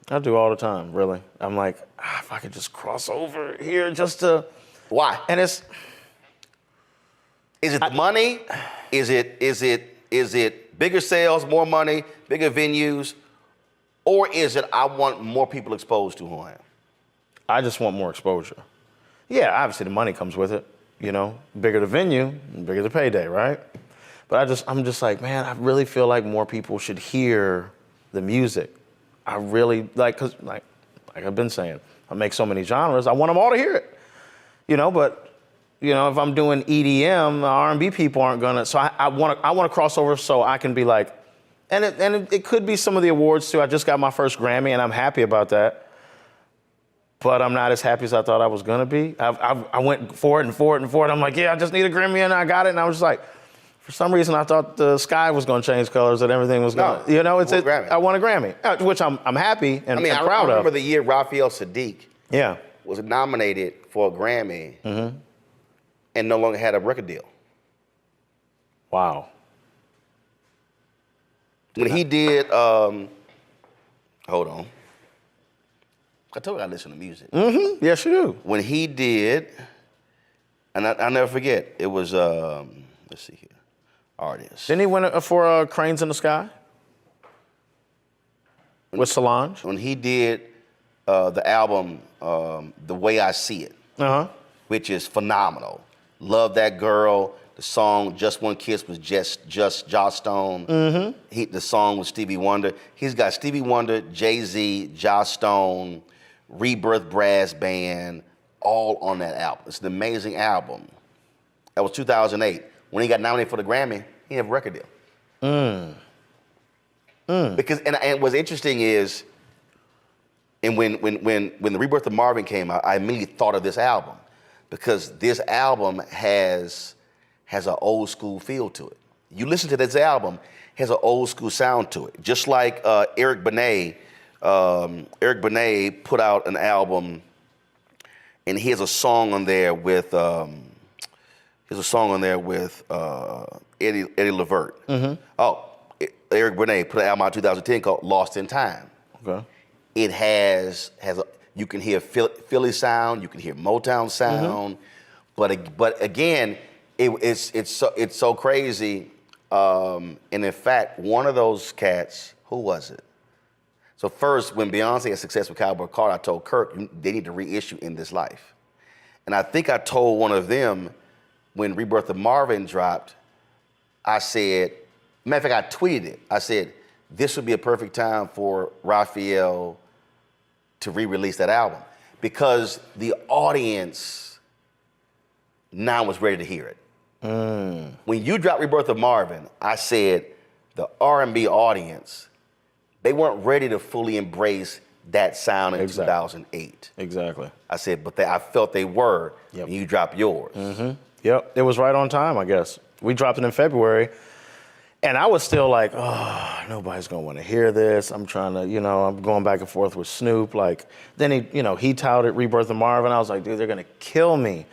all the time, really. I'm like, if I could just cross over here just to. Why? And is it the money? Is it bigger sales, more money, bigger venues? Or is it I want more people exposed to who I am? I just want more exposure. Yeah, obviously the money comes with it, bigger the venue, bigger the payday, right? But I'm just like, man, I really feel like more people should hear the music. I really, cause like I've been saying, I make so many genres, I want them all to hear it, but, if I'm doing EDM, the R&B people aren't gonna, so I want to cross over so I can be like, and it could be some of the awards too. I just got my first Grammy and I'm happy about that. But I'm not as happy as I thought I was gonna be. I went for it and for it and for it. I'm like, yeah, I just need a Grammy and I got it. And I was just like, for some reason I thought the sky was gonna change colors and everything was gonna, I won a Grammy, which I'm happy and proud of. I remember the year Raphael Sadiq yeah. was nominated for a Grammy and no longer had a record deal. Wow. When he did, hold on. I told you I listen to music. Yes, you do. When he did, and I'll never forget, it was, let's see here, artist. Didn't he win for Cranes in the Sky? With Solange? When he did the album, The Way I See It, which is phenomenal. Love That Girl. The song Just One Kiss was just Joss Stone. The song was Stevie Wonder. He's got Stevie Wonder, Jay-Z, Joss Stone, Rebirth Brass Band, all on that album. It's an amazing album. That was 2008. When he got nominated for the Grammy, he didn't have a record deal. Because and what's interesting is, and when the Rebirth of Marvin came out, I immediately thought of this album because this album has an old school feel to it. You listen to this album, it has an old school sound to it. Just like Eric Benet put out an album, and he has a song on there with Eddie Levert. Eric Benet put an album out in 2010 called Lost in Time. Okay. It you can hear Philly sound, you can hear Motown sound, but again, it's so crazy. And in fact, one of those cats, who was it? So first, when Beyonce had success with Cowboy Carter, I told Kirk, they need to reissue In This Life. And I think I told one of them when Rebirth of Marvin dropped, I said, matter of fact, I tweeted it. I said, this would be a perfect time for Raphael to re-release that album because the audience now was ready to hear it. When you dropped Rebirth of Marvin, I said the R&B audience, they weren't ready to fully embrace that sound in 2008. Exactly. I said, but I felt they were when you dropped yours. Yep, it was right on time, I guess. We dropped it in February, and I was still like, oh, nobody's gonna wanna hear this. I'm trying to, I'm going back and forth with Snoop. Then he touted Rebirth of Marvin. I was like, dude, they're gonna kill me.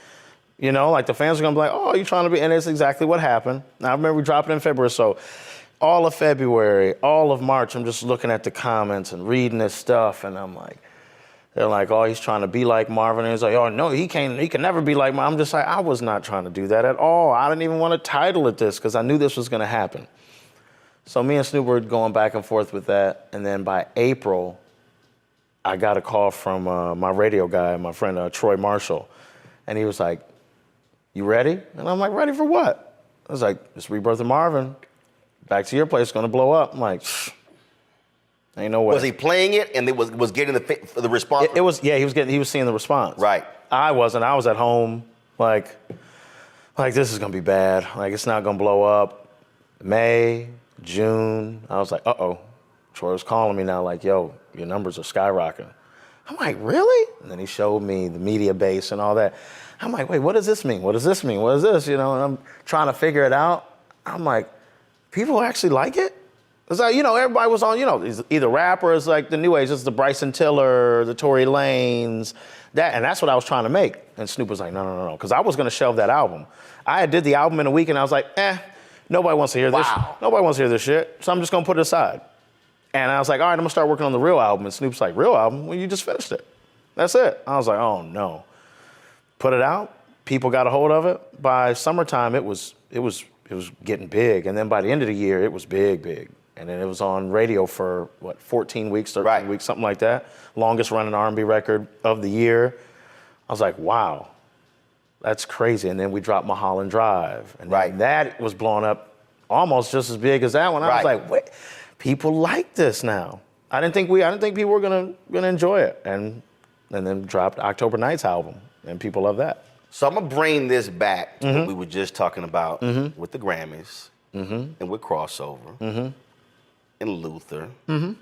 The fans are gonna be like, oh, you trying to be, and it's exactly what happened. Now, I remember we dropped it in February, so all of February, all of March, I'm just looking at the comments and reading this stuff, and I'm like, they're like, oh, he's trying to be like Marvin, and he's like, oh, no, he can never be like Marvin. I'm just like, I was not trying to do that at all. I didn't even want to title it this, because I knew this was gonna happen. So me and Snoop were going back and forth with that, and then by April, I got a call from my radio guy, my friend Troy Marshall, and he was like, you ready? And I'm like, ready for what? I was like, it's Rebirth of Marvin. Back to Your Place, gonna blow up. I'm like, Ain't no way. Was he playing it and it was getting the response? It was, yeah, he was seeing the response. Right. I wasn't. I was at home, like this is gonna be bad. Like it's not gonna blow up. May, June, I was like, uh-oh. Troy was calling me now, like, yo, your numbers are skyrocketing. I'm like, really? And then he showed me the media base and all that. I'm like, wait, what does this mean? What does this mean? What is this? You know, and I'm trying to figure it out. I'm like, people actually like it? It's like, you know, everybody was on, you know, either rappers like the new age, it's the Bryson Tiller, the Tory Lanez, and that's what I was trying to make. And Snoop was like, no, because I was gonna shelve that album. I did the album in a week and I was like, nobody wants to hear this. Wow. Nobody wants to hear this shit, so I'm just gonna put it aside. And I was like, all right, I'm gonna start working on the real album. And Snoop's like, real album? Well, you just finished it. That's it. I was like, oh no. Put it out, people got a hold of it. By summertime, it was getting big. And then by the end of the year, it was big. And then it was on radio for, 14 weeks, 13 weeks, something like that. Longest running R&B record of the year. I was like, wow, that's crazy. And then we dropped Mulholland Drive. And then that was blowing up almost just as big as that one. I was like, wait, people like this now. I didn't think people were gonna enjoy it. And then dropped October Nights album, and people love that. So I'm gonna bring this back to what we were just talking about with the Grammys and with crossover and Luther. And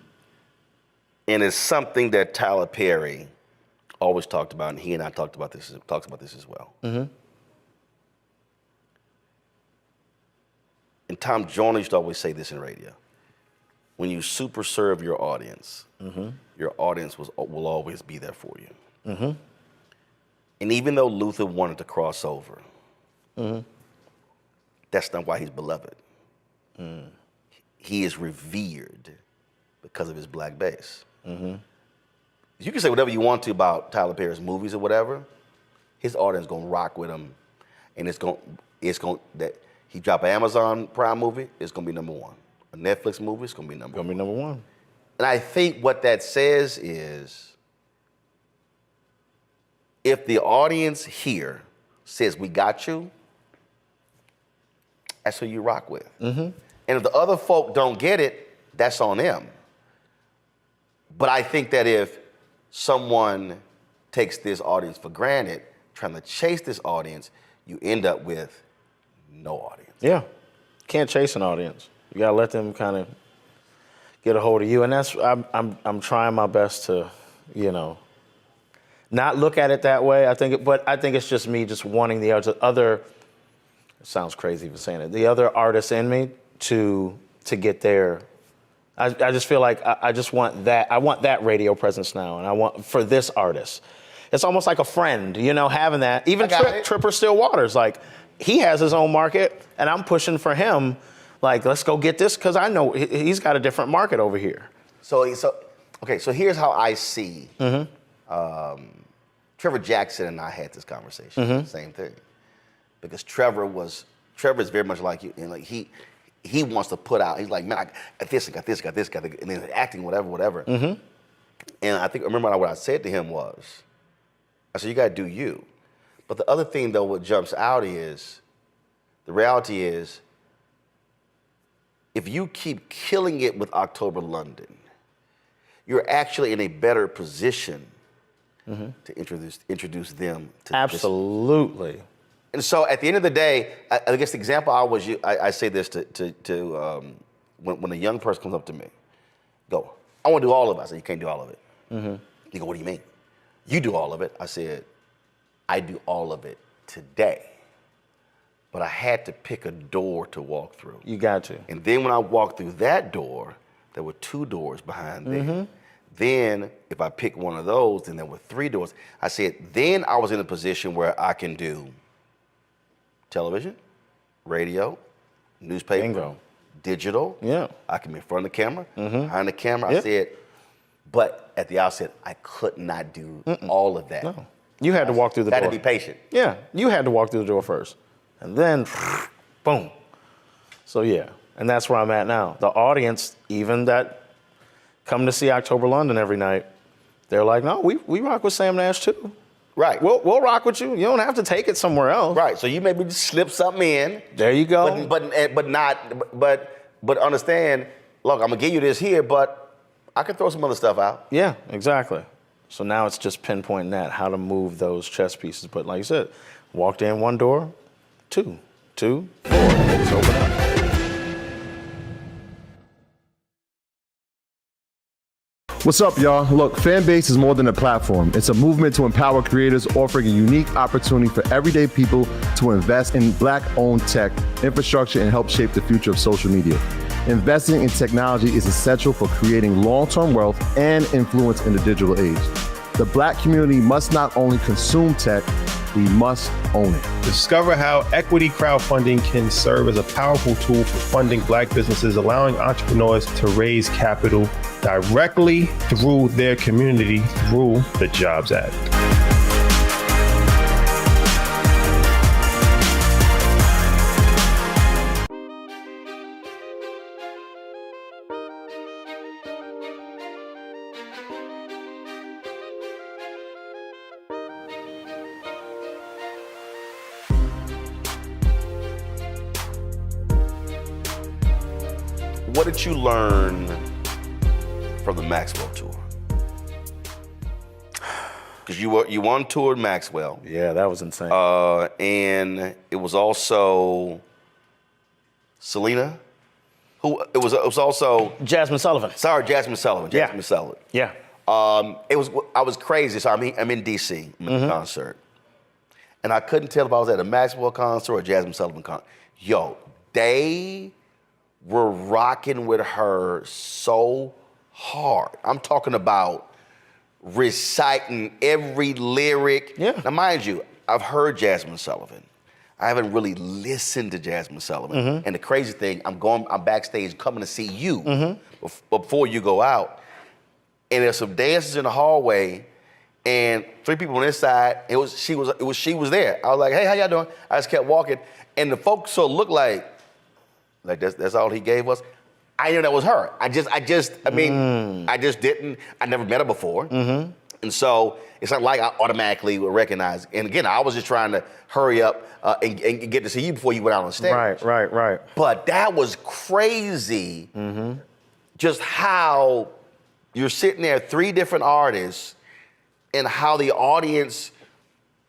it's something that Tyler Perry always talked about, and he and I talked about this as well. And Tom Jones used to always say this in radio: when you super serve your audience, your audience will always be there for you. And even though Luther wanted to cross over, that's not why he's beloved. He is revered because of his black base. You can say whatever you want to about Tyler Perry's movies or whatever. His audience gonna rock with him, and it's gonna that he drop an Amazon Prime movie, it's gonna be #1. A Netflix movie, it's gonna be number one. And I think what that says is, if the audience here says we got you, that's who you rock with. And if the other folk don't get it, that's on them. But I think that if someone takes this audience for granted, trying to chase this audience, you end up with no audience. Yeah, can't chase an audience. You gotta let them kind of get a hold of you, and that's I'm trying my best to, not look at it that way. I think it's just me just wanting the other. It sounds crazy for saying it. The other artists in me to get there. I just feel like I just want that. I want that radio presence now, and I want for this artist. It's almost like a friend, having that. Even Tripper Stillwaters, like he has his own market, and I'm pushing for him. Like, let's go get this, because I know he's got a different market over here. So here's how I see. Trevor Jackson and I had this conversation. Same thing, because Trevor is very much like you, and like he wants to put out. He's like, man, I got this, and then acting, whatever. And I remember what I said to him was, I said, you got to do you. But the other thing, though, what jumps out is, the reality is, if you keep killing it with October London, you're actually in a better position to introduce them to absolutely. And so at the end of the day, I guess the example I say this to when a young person comes up to me, go, I want to do all of it. I say, you can't do all of it. You go, what do you mean? You do all of it. I said, I do all of it today. But I had to pick a door to walk through. You got to. And then when I walked through that door, there were 2 doors behind there. Then if I picked one of those, then there were 3 doors. I said, then I was in a position where I can do television, radio, newspaper, digital. Yeah. I can be in front of the camera, behind the camera. I said, but at the outset, I could not do all of that. No. You had to walk through the door. Had to be patient. Yeah, you had to walk through the door first. And then, boom. So yeah, and that's where I'm at now. The audience, even that come to see October London every night, they're like, no, we rock with Sam Nash too. Right. We'll rock with you. You don't have to take it somewhere else. Right. So you maybe just slip something in. There you go. But understand, look, I'm gonna give you this here, but I could throw some other stuff out. Yeah, exactly. So now it's just pinpointing that, how to move those chess pieces. But like you said, walked in one door, two, 4, it's open up. What's up, y'all? Look, Fanbase is more than a platform. It's a movement to empower creators, offering a unique opportunity for everyday people to invest in Black-owned tech, infrastructure, and help shape the future of social media. Investing in technology is essential for creating long-term wealth and influence in the digital age. The Black community must not only consume tech, we must own it. Discover how equity crowdfunding can serve as a powerful tool for funding Black businesses, allowing entrepreneurs to raise capital directly through their community through the Jobs Act. What did you learn from the Maxwell tour? Because you on tour Maxwell. Yeah, that was insane. And it was also Selena. It was also Jasmine Sullivan. Sorry, Jasmine Sullivan. Yeah. Jasmine Sullivan. Yeah. I was crazy. So I'm in DC. I'm in the concert, and I couldn't tell if I was at a Maxwell concert or a Jasmine Sullivan concert. Yo, they were rocking with her so hard. I'm talking about reciting every lyric. Yeah. Now, mind you, I've heard Jasmine Sullivan. I haven't really listened to Jasmine Sullivan. And the crazy thing, I'm backstage coming to see you before you go out. And there's some dancers in the hallway, and 3 people on this side. She was there. I was like, hey, how y'all doing? I just kept walking, and the folks sort of looked like that's all he gave us. I knew that was her. I never met her before. And so it's not like I automatically would recognize. And again, I was just trying to hurry up and get to see you before you went out on stage. Right. But that was crazy, just how you're sitting there, 3 different artists, and how the audience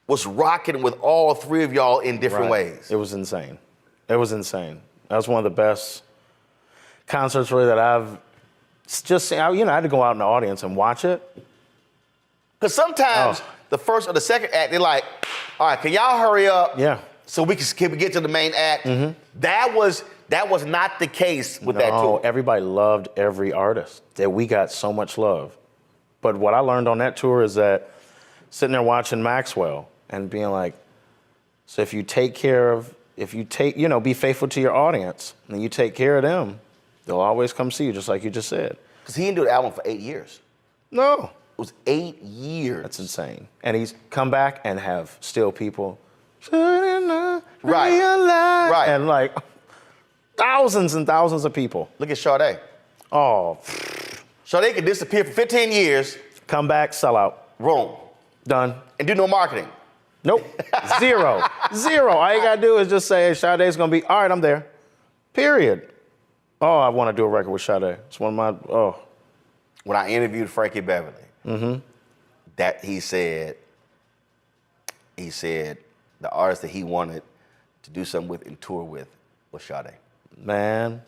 was rocking with all 3 of y'all in different ways. It was insane. That was one of the best concerts really that I've just seen. I had to go out in the audience and watch it. Because sometimes the first or the second act, they're like, all right, can y'all hurry up? Yeah. So we can get to the main act. That was not the case with that tour. Everybody loved every artist. That we got so much love. But what I learned on that tour is that sitting there watching Maxwell and being like, so if you be faithful to your audience and you take care of them, they'll always come see you, just like you just said. Because he didn't do the album for 8 years. No. It was 8 years. That's insane. And he's come back and have still people, Right. And like thousands and thousands of people. Look at Sade. Oh. Sade could disappear for 15 years. Come back, sell out. Wrong. Done. And do no marketing. Nope. Zero. All you gotta do is just say, hey, Sade's gonna be, all right, I'm there. Period. Oh, I wanna do a record with Sade. It's one of my, When I interviewed Frankie Beverly, that he said the artist that he wanted to do something with and tour with was Sade. Man,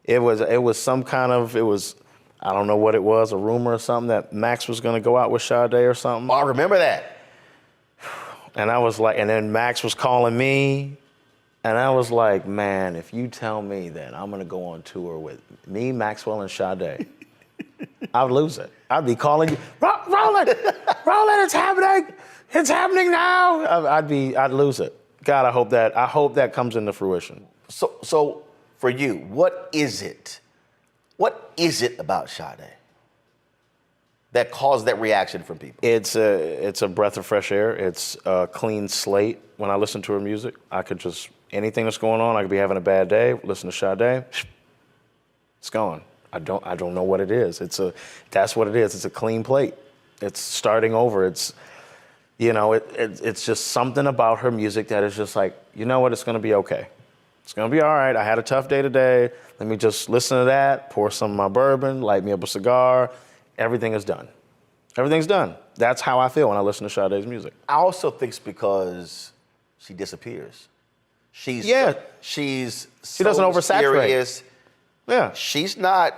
it was some kind of, I don't know what it was, a rumor or something that Max was gonna go out with Sade or something. Oh, I remember that. And I was like, and then Max was calling me, and I was like, man, if you tell me that I'm gonna go on tour with me, Maxwell, and Sade, I would lose it. I'd be calling you, Roland, it's happening now. I'd lose it. God, I hope that comes into fruition. So for you, what is it about Sade that caused that reaction from people? It's a breath of fresh air. It's a clean slate. When I listen to her music, I could just, anything that's going on, I could be having a bad day, listen to Sade, it's gone. I don't know what it is. That's what it is. It's a clean plate. It's starting over. It's just something about her music that is just like, you know what, it's gonna be okay. It's gonna be all right. I had a tough day today. Let me just listen to that, pour some of my bourbon, light me up a cigar. Everything is done. Everything's done. That's how I feel when I listen to Sade's music. I also think it's because she disappears. She doesn't oversaturate. Serious. Yeah. She's not.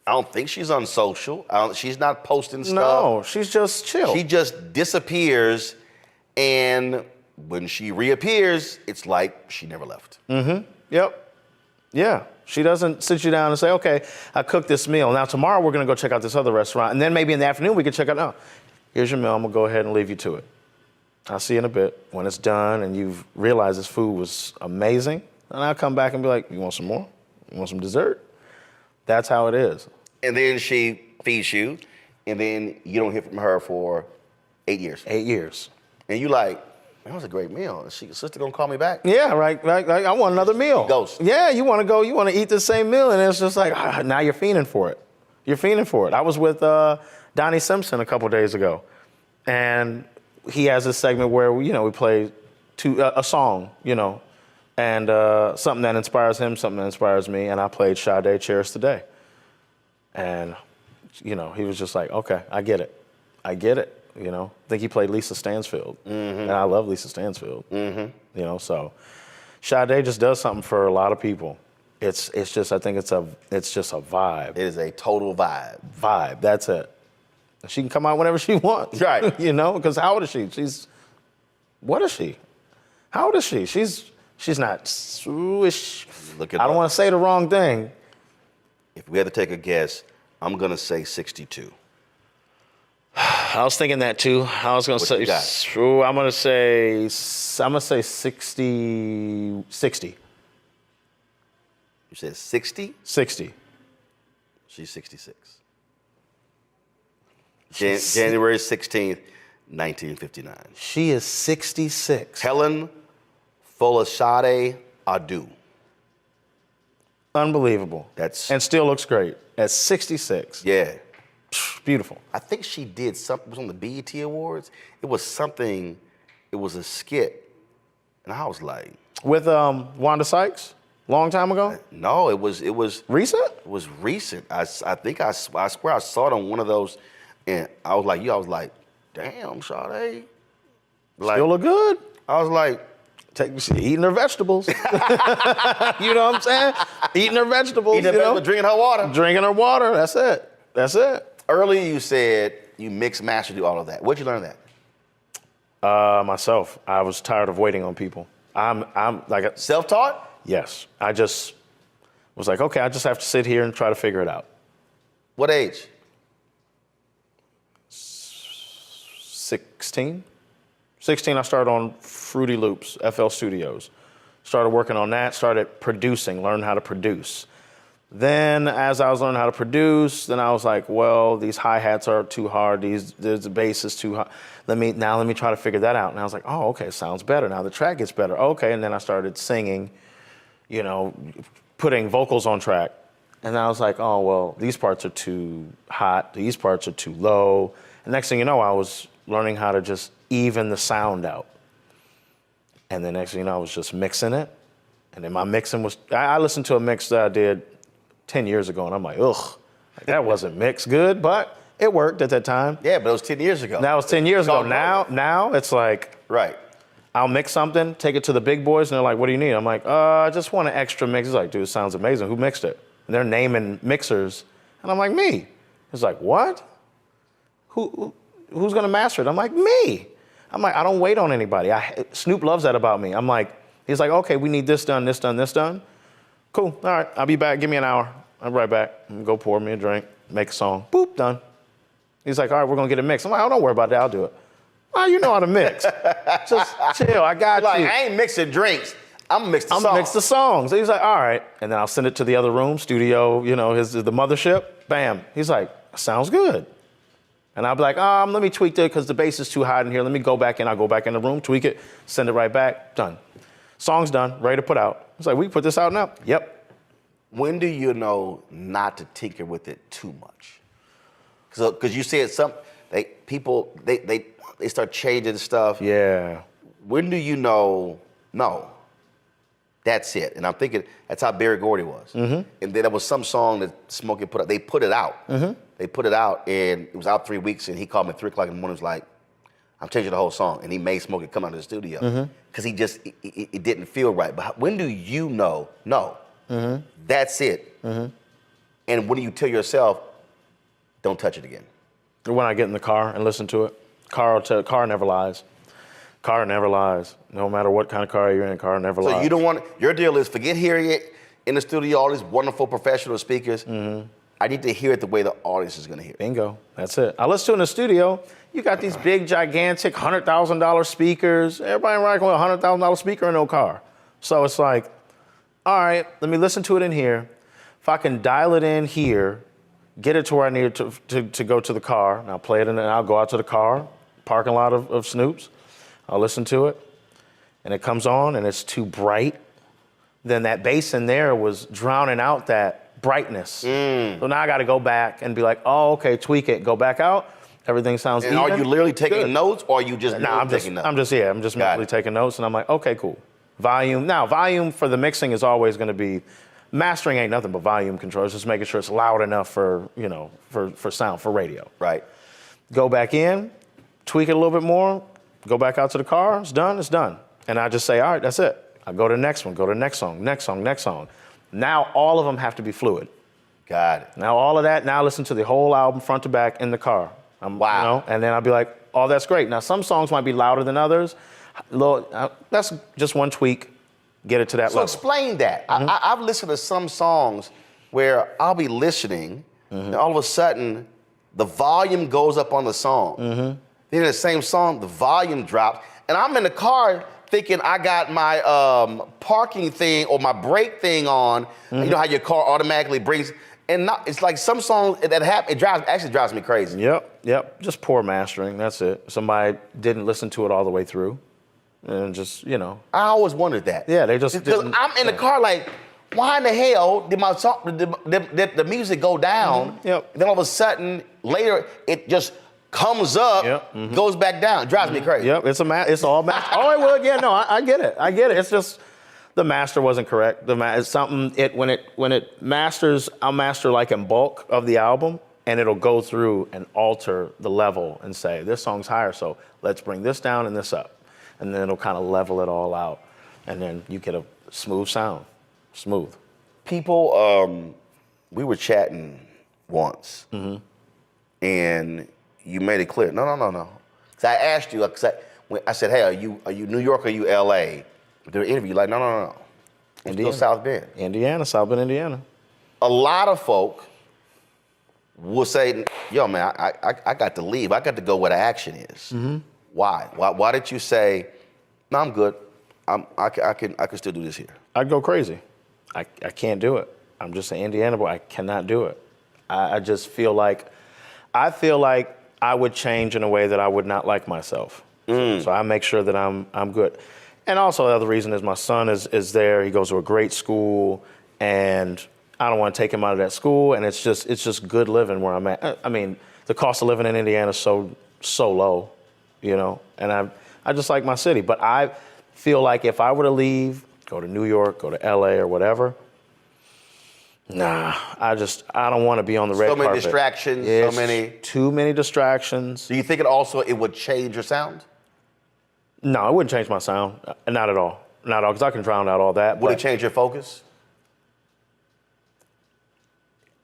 I don't think she's unsocial. She's not posting stuff. No, she's just chill. She just disappears, and when she reappears, it's like she never left. Yep. Yeah. She doesn't sit you down and say, okay, I cooked this meal. Now tomorrow we're going to go check out this other restaurant. And then maybe in the afternoon we can check out, no, here's your meal. I'm going to go ahead and leave you to it. I'll see you in a bit. When it's done and you've realized this food was amazing, then I'll come back and be like, you want some more? You want some dessert? That's how it is. And then she feeds you, and then you don't hear from her for 8 years. 8 years. And you like, man, that was a great meal. Is your sister gonna call me back? Yeah, right. I want another meal. Ghost. Yeah, you want to eat the same meal, and it's just like, now you're fiending for it. You're fiending for it. I was with Donnie Simpson a couple days ago, and he has this segment where we play a song, and something that inspires him, something that inspires me, and I played Sade, Cherish the Day. And, he was just like, okay, I get it. I think he played Lisa Stansfield, and I love Lisa Stansfield. So Sade just does something for a lot of people. It's just I think it's just a vibe. It is a total vibe. Vibe. That's it. She can come out whenever she wants. Right. Because how old is she? What is she? How old is she? She's not. Look it I don't up. want to say the wrong thing. If we had to take a guess, I'm gonna say 62. I was thinking that too. I was gonna say. You got? I'm gonna say 60. You said 60? 60. She's 66. January 16th, 1959. She is 66. Helen Folashade Adu. Unbelievable. That's- and still looks great at 66. Yeah. Beautiful. I think she did something, it was on the BET Awards. It was something, it was a skit. And I was like. With Wanda Sykes, long time ago? No, it was. Recent? It was recent. I swear I saw it on one of those, and I was like, damn, Sade. Like, Still look good. I was like, Eating her vegetables. You know what I'm saying? Eating her vegetables. drinking her water. Drinking her water. That's it. Earlier you said you mix, master, do all of that. Where'd you learn that? Myself. I was tired of waiting on people. I'm like Self-taught? yes. I just was like, okay, I just have to sit here and try to figure it out. What age? 16. I started on Fruity Loops, FL Studios. Started working on that, started producing, learned how to produce. Then as I was learning how to produce, then I was like, well, these hi-hats are too hard, the bass is too hard. Let me try to figure that out. And I was like, oh, okay, sounds better. Now the track gets better. Okay, and then I started singing, putting vocals on track. And I was like, oh, well, these parts are too hot, these parts are too low. And next thing you know, I was learning how to just even the sound out. And the next thing you know, I was just mixing it. And then my mixing was, I listened to a mix that I did 10 years ago, and I'm like, ugh, that wasn't mixed good, but it worked at that time. Yeah, but it was 10 years ago. That was 10 years ago. Now it's like, right. I'll mix something, take it to the big boys, and they're like, what do you need? I'm like, I just want an extra mix. He's like, dude, it sounds amazing. Who mixed it? And they're naming mixers. And I'm like, me. He's like, what? Who's gonna master it? I'm like, me. I'm like, I don't wait on anybody. Snoop loves that about me. I'm like, he's like, okay, we need this done, this done, this done. Cool, all right, I'll be back, give me an hour. I'll be right back. I'm gonna go pour me a drink, make a song, boop, done. He's like, all right, we're gonna get it mixed. I'm like, oh, don't worry about that, I'll do it. Oh, you know how to mix. Just chill, I got you. Like, I ain't mixing drinks, I'm gonna mix the songs. I'm mix the songs. So he's like, all right. And then I'll send it to the other room, studio, the mothership, bam. He's like, sounds good. And I'll be like, let me tweak it because the bass is too hot in here. Let me go back in. I'll go back in the room, tweak it, send it right back, done. Song's done, ready to put out. It's like, we can put this out now? Yep. When do you know not to tinker with it too much? Because you said people start changing stuff. Yeah. When do you know, no, That's it. And I'm thinking that's how Berry Gordy was. And then there was some song that Smokey put out. They put it out. They put it out, and it was out 3 weeks. And he called me at 3 o'clock in the morning. Was like, "I'm changing the whole song." And he made Smokey come out of the studio because he just it didn't feel right. But when do you know? No, that's it. And when do you tell yourself, "Don't touch it again"? When I get in the car and listen to it, car never lies. Car never lies. No matter what kind of car you're in, car never lies. So you don't want, your deal is forget hearing it in the studio, all these wonderful professional speakers. I need to hear it the way the audience is going to hear it. Bingo. That's it. I listen to it in the studio. You got these big, gigantic $100,000 speakers. Everybody rocking with a $100,000 speaker in no car. So it's like, all right, let me listen to it in here. If I can dial it in here, get it to where I need it to go to the car, and I'll play it in, and I'll go out to the car, parking lot of Snoop's. I'll listen to it, and it comes on, and it's too bright. Then that bass in there was drowning out that brightness. So now I got to go back and be like, oh, okay, tweak it, go back out. Everything sounds And even. are you literally taking Good. notes, or are you just taking notes? I'm just mentally taking notes, and I'm like, okay, cool. Volume for the mixing is always going to be, mastering ain't nothing but volume control. It's just making sure it's loud enough for, for sound, for radio. Right. Go back in, tweak it a little bit more, go back out to the car, it's done. And I just say, all right, that's it. I go to the next one, go to the next song. Now all of them have to be fluid. Got it. Now all of that, now listen to the whole album front to back in the car. Wow. And then I'll be like, oh, that's great. Now some songs might be louder than others. That's just one tweak, get it to that level. So explain that. I've listened to some songs where I'll be listening, and all of a sudden, the volume goes up on the song. Then in the same song, the volume drops, and I'm in the car thinking I got my parking thing or my brake thing on. You know how your car automatically brakes, and it's like some songs that happen. It actually drives me crazy. Yep. Just poor mastering. That's it. Somebody didn't listen to it all the way through, and just I always wondered that. Yeah, they just because didn't. I'm in the car like, why in the hell did my song, did the music go down? Yep. Then all of a sudden later it just comes up, goes back down. It drives me crazy. Yep, it's all master. Oh, well, yeah, no, I get it. It's just the master wasn't correct. It's something when it masters, I'll master like in bulk of the album, and it'll go through and alter the level and say this song's higher, so let's bring this down and this up, and then it'll kind of level it all out, and then you get a smooth sound, smooth. People, we were chatting once, and you made it clear. No. So I asked you, when I said, hey, are you New York or are you LA? During the interview, like, no. Indiana. Go South Bend. South Bend, Indiana. A lot of folk will say, yo, man, I got to leave. I got to go where the action is. Why? Why did you say, no, I'm good. I can still do this here? I'd go crazy. I can't do it. I'm just an Indiana boy. I cannot do it. I just feel like I would change in a way that I would not like myself. So I make sure that I'm good. And also the other reason is my son is there. He goes to a great school, and I don't want to take him out of that school. And it's just good living where I'm at. I mean, the cost of living in Indiana is so low, And I just like my city. But I feel like if I were to leave, go to New York, go to LA or whatever, nah, I don't want to be on the red carpet. So many distractions, Too many distractions. Do you think it would change your sound? No, it wouldn't change my sound. Not at all. Not at all, because I can drown out all that. Would it change your focus?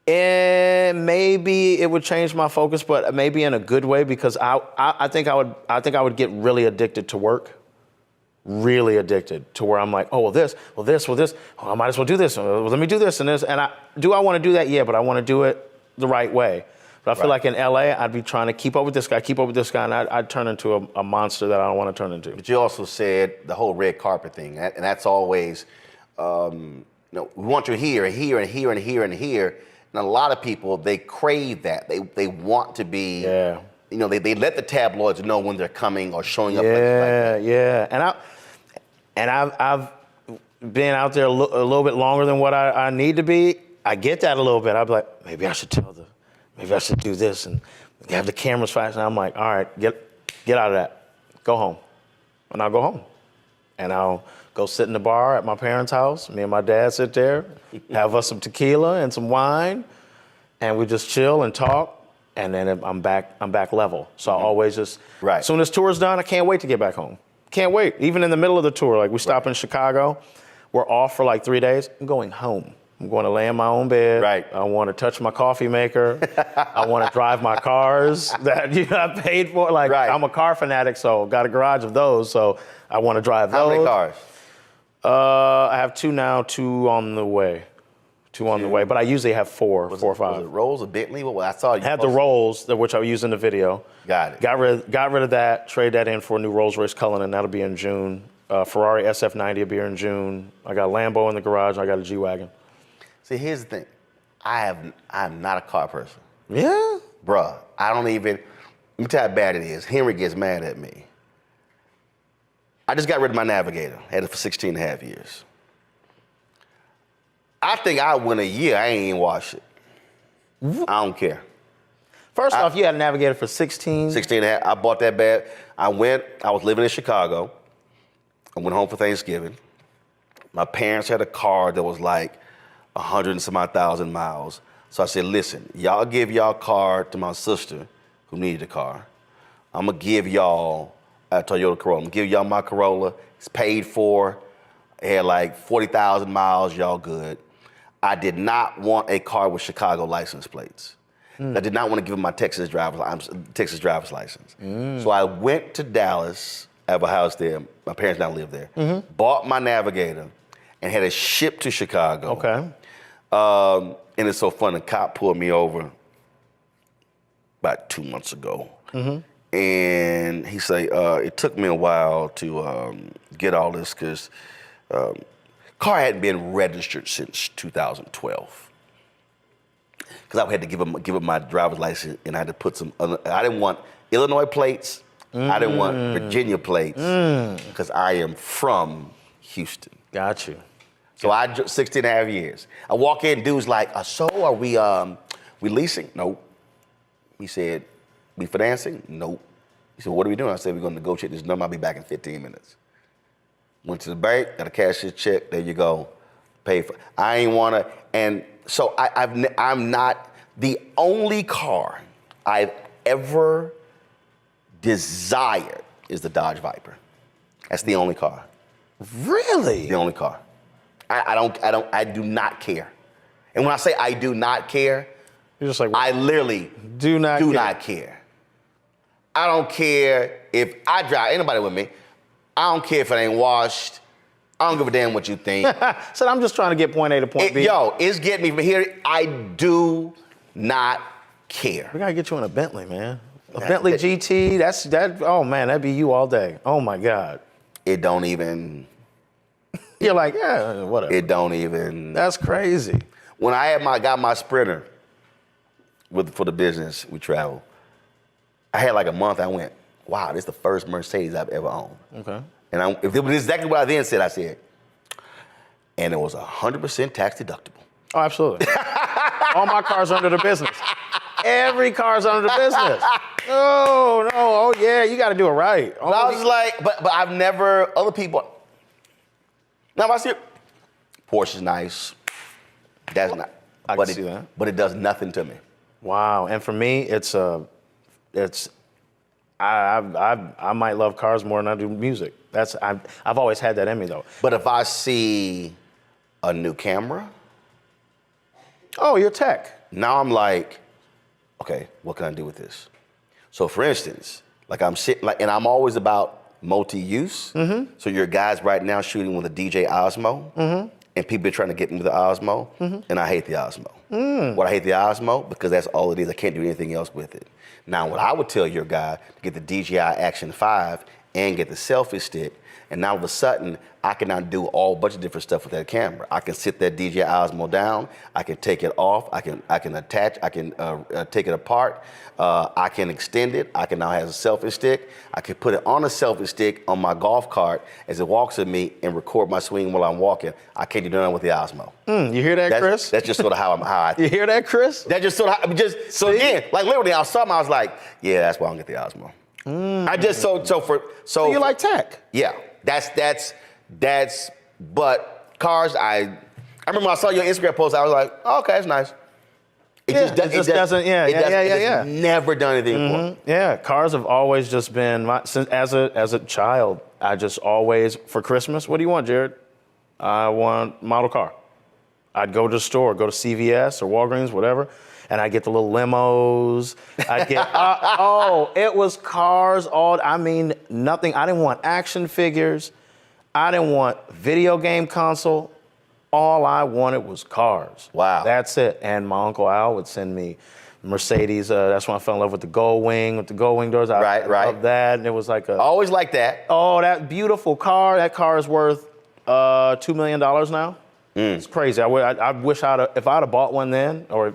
And maybe it would change my focus, but maybe in a good way, because I think I would get really addicted to work. Really addicted to where I'm like, oh, this. Oh, I might as well do this. Let me do this and this. And I want to do that? Yeah, but I want to do it the right way. But I feel like in LA, I'd be trying to keep up with this guy, and I'd turn into a monster that I don't want to turn into. But you also said the whole red carpet thing, and that's always, we want you here and here and here and here and here. And a lot of people, they crave that. They want to be, they let the tabloids know when they're coming or showing up. Yeah. And I've been out there a little bit longer than what I need to be. I get that a little bit. I'd be like, maybe I should do this and have the cameras fast. And I'm like, all right, get out of that. Go home. And I'll go home. and I'll go sit in the bar at my parents' house. Me and my dad sit there, have us some tequila and some wine, and we just chill and talk. And then I'm back level. So I always just, as soon as tour's done, I can't wait to get back home. Can't wait. Even in the middle of the tour, like we stop in Chicago, we're off for like 3 days. I'm going home. I'm going to lay in my own bed. Right. I want to touch my coffee maker. I want to drive my cars that I paid for. Like I'm a car fanatic, so got a garage of those. So I want to drive those. How many cars? I have 2 now, 2 on the way. 2 on the way, but I usually have 4 or 5. Was it Rolls or Bentley? Well, I saw you. I had the Rolls, which I used in the video. Got it. Got rid of that, trade that in for a new Rolls-Royce Cullinan, that'll be in June. Ferrari SF90 will be here in June. I got a Lambo in the garage, I got a G-Wagon. See, here's the thing. I'm not a car person. Yeah? Bruh, I don't even, let me tell you how bad it is. Henry gets mad at me. I just got rid of my Navigator. Had it for 16 and a half years. I think I went a year, I ain't even washed it. I don't care. First off, you had a Navigator for 16? 16 and a half, I bought that bad. I was living in Chicago. I went home for Thanksgiving. My parents had a car that was like 100 and some odd thousand miles. So I said, listen, y'all give y'all car to my sister who needed a car. I'm gonna give y'all a Toyota Corolla. I'm gonna give y'all my Corolla. It's paid for. It had like 40,000 miles, y'all good. I did not want a car with Chicago license plates. I did not want to give them my Texas driver's license. So I went to Dallas, I have a house there, my parents now live there, bought my Navigator and had it shipped to Chicago. Okay. And it's so fun, a cop pulled me over about 2 months ago. And he said, it took me a while to get all this because car hadn't been registered since 2012. Because I had to give him my driver's license, and I had to put some other, I didn't want Illinois plates, I didn't want Virginia plates, because I am from Houston. Got you. So 16 and a half years. I walk in, dude's like, so are we leasing? Nope. He said, we financing? Nope. He said, what are we doing? I said, we're going to negotiate this number. I'll be back in 15 minutes. Went to the bank, got a cashier's check. There you go. Pay for it. I ain't want to. And so I'm not, the only car I've ever desired is the Dodge Viper. That's the only car. Really? The only car. I do not care. And when I say I do not care, you're just like, I literally do not care. I don't care if I drive anybody with me. I don't care if it ain't washed. I don't give a damn what you think. So I'm just trying to get point A to point B. Yo, it's getting me from here. I do not care. We gotta get you in a Bentley, man. A Bentley GT, oh man, that'd be you all day. Oh my God. It don't even. You're like, yeah, whatever. It don't even. That's crazy. When I got my Sprinter for the business, we travel. I had like a month, I went, wow, this is the first Mercedes I've ever owned. Okay. And if it was exactly what I then said, I said, and it was 100% tax deductible. Oh, absolutely. All my cars are under the business. Every car's under the business. No, oh yeah, you gotta do it right. But I was like, but I've never, other people, now if I see it, Porsche's nice, that's not, I can see that. But it does nothing to me. Wow, and for me, I might love cars more than I do music. I've always had that in me though. But if I see a new camera, oh, you're tech. Now I'm like, okay, what can I do with this? So for instance, like I'm sitting, and I'm always about multi-use. So your guys right now shooting with a DJ Osmo, and people are trying to get me with the Osmo, and I hate the Osmo. What I hate the Osmo, because that's all it is. I can't do anything else with it. Now, what I would tell your guy, to get the DJI Action 5 and get the selfie stick, and now all of a sudden, I can now do a bunch of different stuff with that camera. I can sit that DJI Osmo down, I can take it off, I can attach, I can take it apart, I can extend it, I can now have a selfie stick, I can put it on a selfie stick on my golf cart as it walks with me and record my swing while I'm walking. I can't do nothing with the Osmo. You hear that, Chris? That's just sort of how I You hear that, Chris? That just sort of, so again, like literally, I was like, yeah, that's why I don't get the Osmo. I just, so you like tech? Yeah, that's But cars, I remember when I saw your Instagram post, I was like, oh, okay, that's nice. It just never done anything for me. Yeah, cars have always just been, since as a child, I just always, for Christmas, what do you want, Jared? I want a model car. I'd go to the store, go to CVS or Walgreens, whatever, and I'd get the little limos. I'd get, it was cars nothing. I didn't want action figures. I didn't want video game console. All I wanted was cars. Wow. That's it. And my Uncle Al would send me Mercedes. That's when I fell in love with the Gold Wing doors. I love that. And it was like always like that. Oh, that beautiful car. That car is worth $2 million now. It's crazy. I wish if I'd have bought one then, or,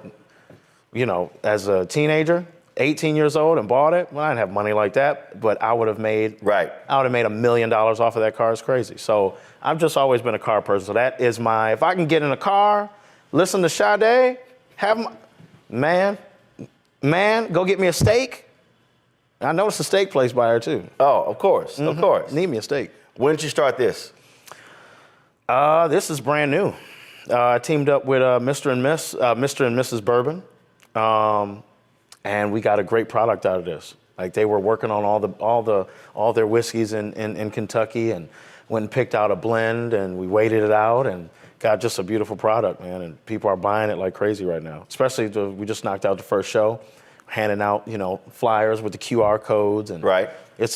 as a teenager, 18 years old and bought it, well, I didn't have money like that, but I would have made $1 million off of that car. It's crazy. So I've just always been a car person. So that is if I can get in a car, listen to Sade, man, go get me a steak. I noticed a steak place by her too. Oh, of course, of course. Need me a steak. When did you start this? This is brand new. I teamed up with Mr. and Mrs. Bourbon. And we got a great product out of this. Like, they were working on all their whiskeys in Kentucky, and went and picked out a blend, and we waited it out and got just a beautiful product, man. And people are buying it like crazy right now. Especially we just knocked out the first show, handing out flyers with the QR codes, and it's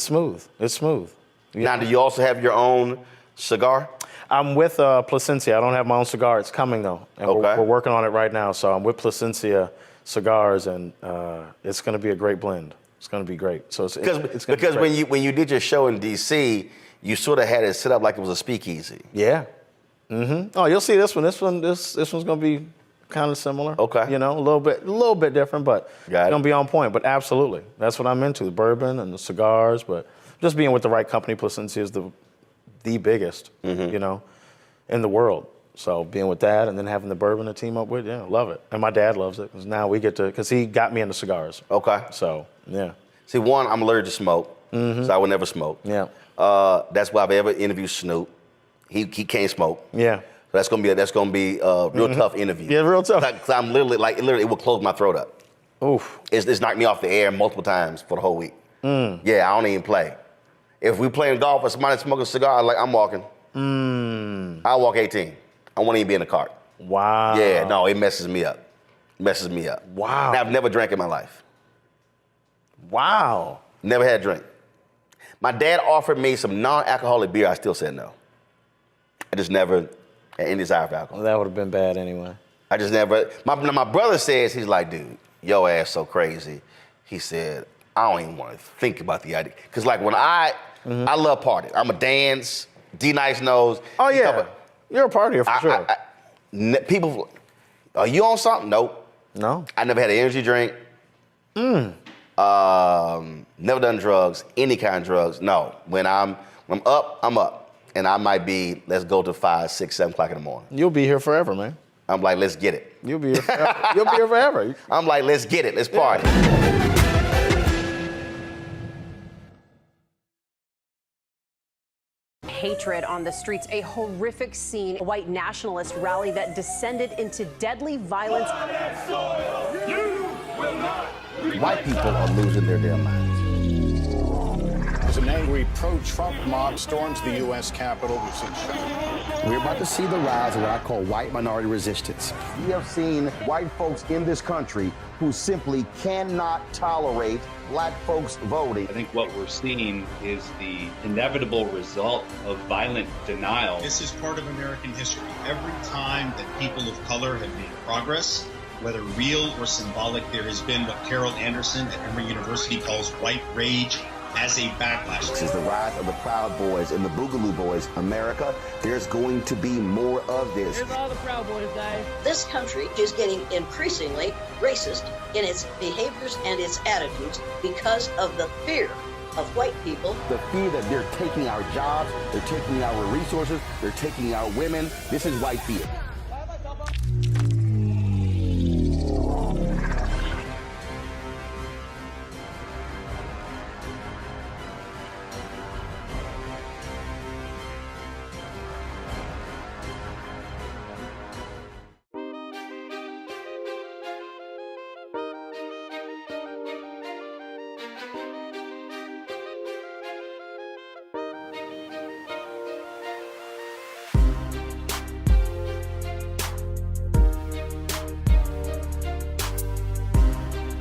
smooth. It's smooth. Now, do you also have your own cigar? I'm with Placencia. I don't have my own cigar. It's coming though, and we're working on it right now. So I'm with Placencia Cigars, and it's going to be a great blend. It's going to be great. So because when you did your show in DC, you sort of had it set up like it was a speakeasy. Yeah. Oh, you'll see this one. This one's going to be kind of similar. Okay. A little bit different, but it's going to be on point. But absolutely, that's what I'm into: the bourbon and the cigars. But just being with the right company, Placencia is the biggest, in the world. So being with that and then having the bourbon to team up with, love it. And my dad loves it, because now we get to, because he got me into cigars. Okay. So, yeah. See, one, I'm allergic to smoke, so I would never smoke. Yeah. That's why I've ever interviewed Snoop. He can't smoke. Yeah. So that's gonna be a real tough interview. Yeah, real tough. Because I'm literally, it will close my throat up. Oof. It's knocked me off the air multiple times for the whole week. Yeah, I don't even play. If we playing golf and somebody smoking a cigar, I'm walking. I'll walk 18. I won't even be in the cart. Wow. Yeah, no, it messes me up. Wow. And I've never drank in my life. Wow. Never had a drink. My dad offered me some non-alcoholic beer. I still said no. I just never had any desire for alcohol. Well, that would have been bad anyway. I just never. My brother says, he's like, dude, your ass so crazy. He said, I don't even want to think about the idea. Because when I love partying. I'm a dance. D-Nice knows. Oh, yeah. You're a partier for sure. People, are you on something? Nope. No. I never had an energy drink. Never done drugs, any kind of drugs. No. When I'm up, I'm up. And I might be, let's go to 5, 6, 7 o'clock in the morning. You'll be here forever, man. I'm like, let's get it. You'll be here forever. You'll be here forever. I'm like, let's get it. Let's party. Hatred on the streets, a horrific scene, a white nationalist rally that descended into deadly violence. White people are losing their damn minds. As an angry pro-Trump mob storms the U.S. Capitol, we've seen shots. We're about to see the rise of what I call white minority resistance. We have seen white folks in this country who simply cannot tolerate black folks voting. I think what we're seeing is the inevitable result of violent denial. This is part of American history. Every time that people of color have made progress, whether real or symbolic, there has been what Carol Anderson at Emory University calls white rage as a backlash. This is the rise of the Proud Boys and the Boogaloo Boys. America, there's going to be more of this. Here's all the Proud Boys, guys. This country is getting increasingly racist in its behaviors and its attitudes because of the fear of white people. The fear that they're taking our jobs, they're taking our resources, they're taking our women. This is white fear.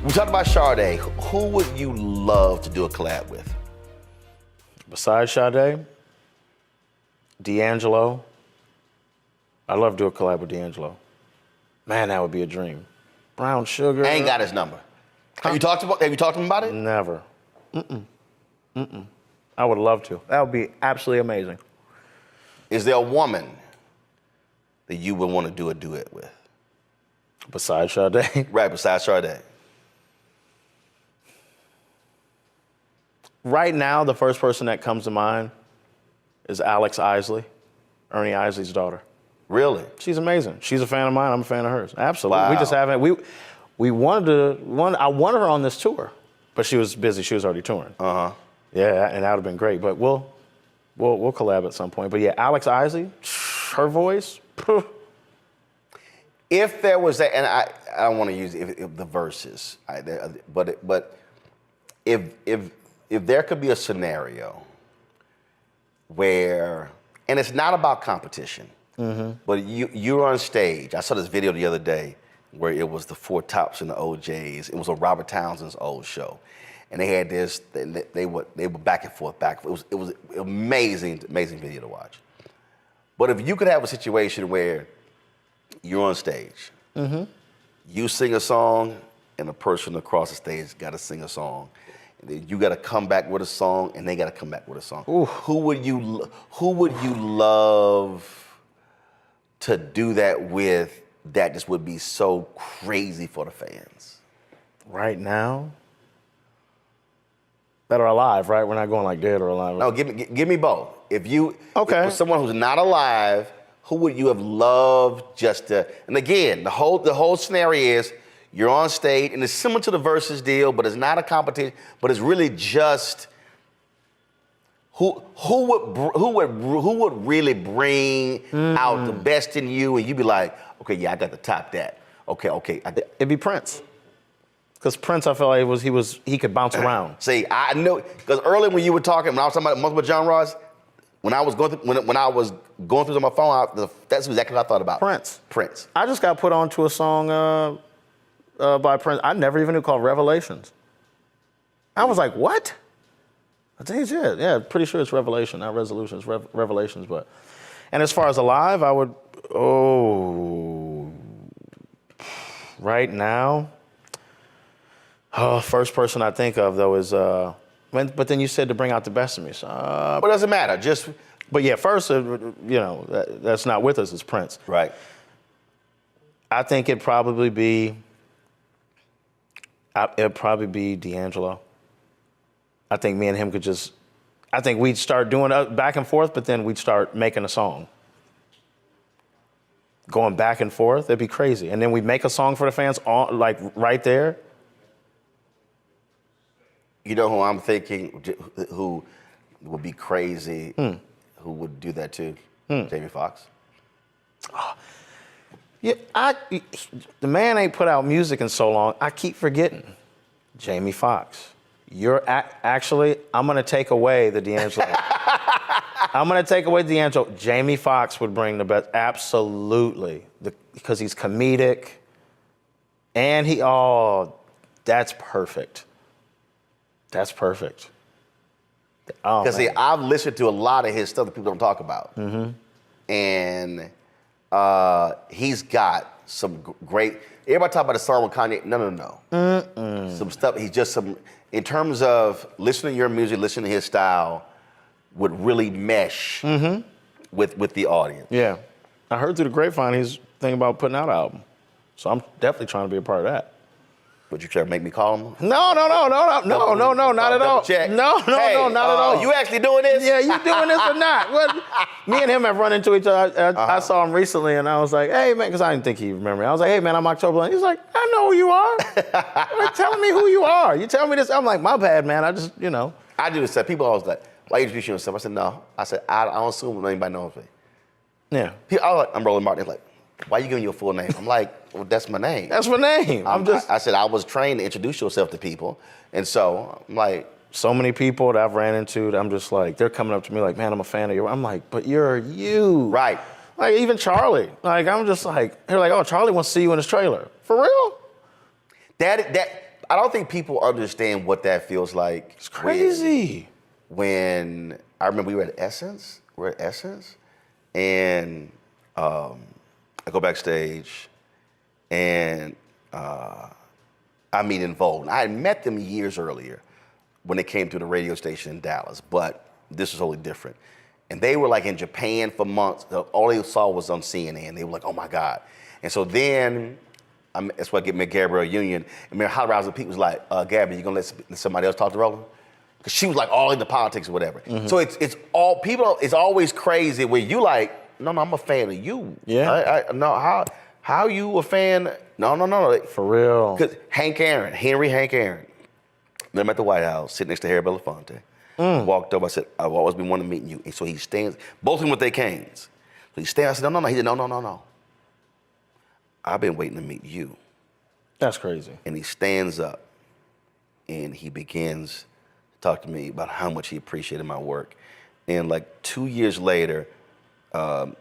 We talked about Sade. Who would you love to do a collab with? Besides Sade, D'Angelo. I'd love to do a collab with D'Angelo. Man, that would be a dream. Brown Sugar. I ain't got his number. Have you talked to him about it? Never. I would love to. That would be absolutely amazing. Is there a woman that you would want to do a duet with? Besides Sade? Right, besides Sade. Right now, the first person that comes to mind is Alex Isley, Ernie Isley's daughter. Really? She's amazing. She's a fan of mine. I'm a fan of hers. Absolutely. Wow. We just haven't. We wanted I wanted her on this tour, but she was busy. She was already touring. Yeah, and that would have been great. But we'll collab at some point. But yeah, Alex Isley, her voice. If there was that, and I don't want to use if the verses, but if there could be a scenario where, and it's not about competition, but you're on stage. I saw this video the other day where it was the Four Tops and the OJs. It was on Robert Townsend's old show, and they had this. They were back and forth. It was amazing video to watch. But if you could have a situation where you're on stage, you sing a song, and the person across the stage got to sing a song. You got to come back with a song, and they got to come back with a song. Ooh. Who would you love to do that with? That just would be so crazy for the fans. Right now, that are alive, right? We're not going like dead or alive. No, give me both. If Okay. someone who's not alive, who would you have loved just to? And again, the whole scenario is you're on stage, and it's similar to the Versus deal, but it's not a competition. But it's really just who would really bring out the best in you, and you'd be like, okay, yeah, I got to top that. Okay. It'd be Prince. Because Prince, I felt like he could bounce around. See, I know, because earlier when you were talking, when I was talking about multiple genres, when I was going through on my phone, that's exactly what I thought about. Prince. I just got put onto a song by Prince. I never even knew, called Revelations. I was like, what? I think it's yeah, pretty sure it's Revelation, not Resolutions, Revelations. And as far as alive, I would, right now, first person I think of though is, but then you said to bring out the best of me. So, but it doesn't matter, but yeah, first, that's not with us, it's Prince. Right. I think it'd probably be D'Angelo. I think me and him I think we'd start doing back and forth, but then we'd start making a song. Going back and forth, it'd be crazy. And then we'd make a song for the fans, right there. You know who I'm thinking, who would be crazy, who would do that too? Jamie Foxx. Yeah, the man ain't put out music in so long, I keep forgetting. Jamie Foxx. Actually, I'm gonna take away the D'Angelo. I'm gonna take away D'Angelo. Jamie Foxx would bring the best, absolutely, because he's comedic, and that's perfect. That's perfect. Because see, I've listened to a lot of his stuff that people don't talk about, and he's got some great. Everybody talk about the song with Kanye. No. Some stuff. He's just in terms of listening to your music, listening to his style, would really mesh with the audience. Yeah, I heard through the grapevine he's thinking about putting out an album, so I'm definitely trying to be a part of that. Would you try to make me call him? No, not at all. Check. No, not at all. You actually doing this? Yeah, you doing this or not? Me and him have run into each other. I saw him recently, and I was like, hey, man, because I didn't think he'd remember me. I was like, hey, man, I'm October. And he's like, I know who you are. Like, telling me who you are. You telling me this? I'm like, my bad, man. I just, I do this stuff. People always like, why you introduce yourself? I said, no. I said, I don't assume anybody knows me. Yeah. I'm Roland Martin. He's like, why are you giving your full name? I'm like, well, that's my name. That's my name. I said I was trained to introduce yourself to people. And so I'm like. So many people that I've ran into, I'm just like, they're coming up to me like, man, I'm a fan of you. I'm like, but you're you. Right. Like even Charlie. Like I'm just like, they're like, oh, Charlie wants to see you in his trailer. For real? That I don't think people understand what that feels like. It's crazy. When I remember we were at Essence, and I go backstage, and I meet In Vogue. I had met them years earlier when they came to the radio station in Dallas, but this was totally different. And they were like in Japan for months. All they saw was on CNN. They were like, oh my God. And so then, that's why I get me Gabrielle Union. And Holly Rousey Pete was like, Gabby, you gonna let somebody else talk to Roland? Because she was like all into politics or whatever. Mm-hmm. So it's always crazy where you like, no, I'm a fan of you. Yeah. No, how you a fan? No. For real. Because Hank Aaron, met him at the White House, sitting next to Harry Belafonte. Walked over, I said, I've always been wanting to meet you. And so he stands, both of them with their canes. So he stands, I said, no. He said, no. I've been waiting to meet you. That's crazy. And he stands up and he begins to talk to me about how much he appreciated my work. And like 2 years later,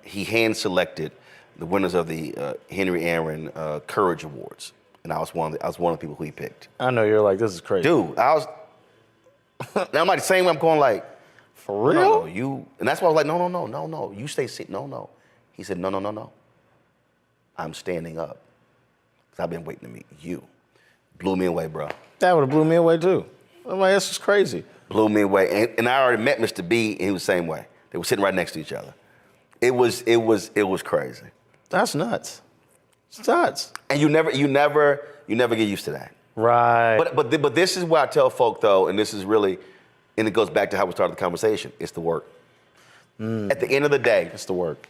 he hand-selected the winners of the Henry Aaron Courage Awards. And I was one of the people who he picked. I know, you're like, this is crazy. Dude, I'm like the same way I'm going like, for real? No, you, and that's why I was like, no, you stay sitting, no. He said, no. I'm standing up, because I've been waiting to meet you. Blew me away, bro. That would have blew me away too. I'm like, this is crazy. Blew me away, and I already met Mr. B, and he was the same way. They were sitting right next to each other. It was crazy. That's nuts. It's nuts. And you never get used to that. Right. But this is what I tell folk though, and this is really, and it goes back to how we started the conversation. It's the work. At the end of the day, it's the work.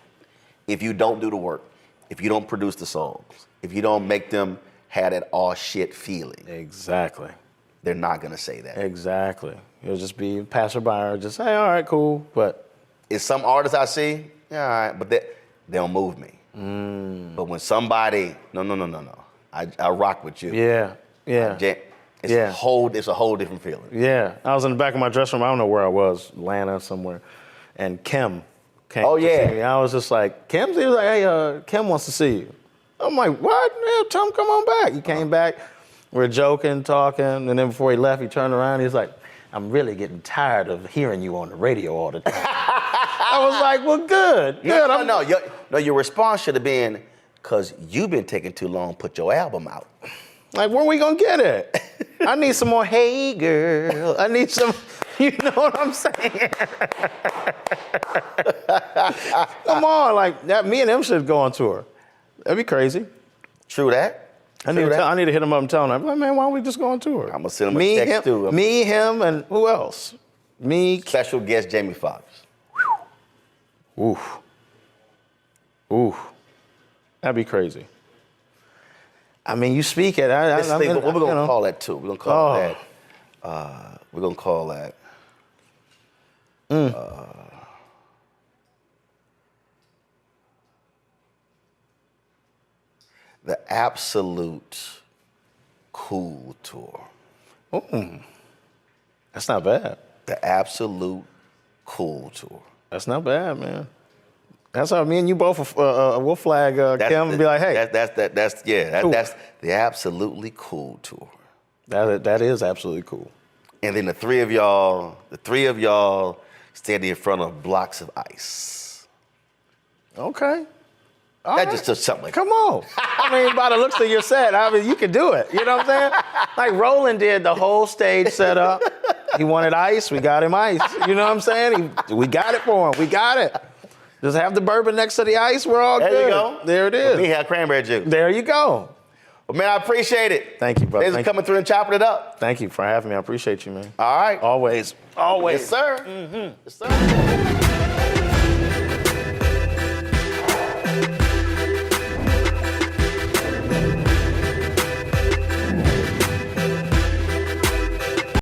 If you don't do the work, if you don't produce the songs, if you don't make them have that all shit feeling, exactly, they're not gonna say that. Exactly. It'll just be passerby or just, hey, all right, cool. But it's some artists I see, yeah, all right, but they don't move me. But when somebody, no, I rock with you. Yeah. It's a whole different feeling. Yeah. I was in the back of my dressing room. I don't know where I was, Atlanta somewhere, and Kim came to see me. I was just like, he was like, hey, Kim wants to see you. I'm like, what? Yeah, tell him come on back. He came back. We're joking, talking, and then before he left, he turned around. He's like, I'm really getting tired of hearing you on the radio all the time. I was like, well, good. No, your response should have been, because you've been taking too long to put your album out. Like, where we gonna get it? I need some more, hey, girl. I need some, you know what I'm saying? Come on, like, that. Me and him should go on tour. That'd be crazy. True that. I need to hit him up and tell him, I'm like, man, why don't we just go on tour? I'm gonna send him a text too. Me, him, and who else? Me. Special guest Jamie Foxx. Oof. That'd be crazy. I mean, you speak it. What we're gonna call that too? We're gonna call that. We're gonna call that. The Absolute Cool Tour. That's not bad. The Absolute Cool Tour. That's not bad, man. That's how me and you both will flag Kim and be like, hey. That's the Absolutely Cool Tour. That is absolutely cool. And then the three of y'all standing in front of blocks of ice. Okay. That just took something. Come on. I mean, by the looks of your set, I mean, you can do it. You know what I'm saying? Like Roland did the whole stage setup. He wanted ice, we got him ice. You know what I'm saying? We got it for him. We got it. Just have the bourbon next to the ice, we're all good. There you go. There it is. We have cranberry juice. There you go. Well, man, I appreciate it. Thank you, brother. Thanks for coming through and chopping it up. Thank you for having me. I appreciate you, man. All right. Always. Yes, sir. Mm-hmm. Yes, sir.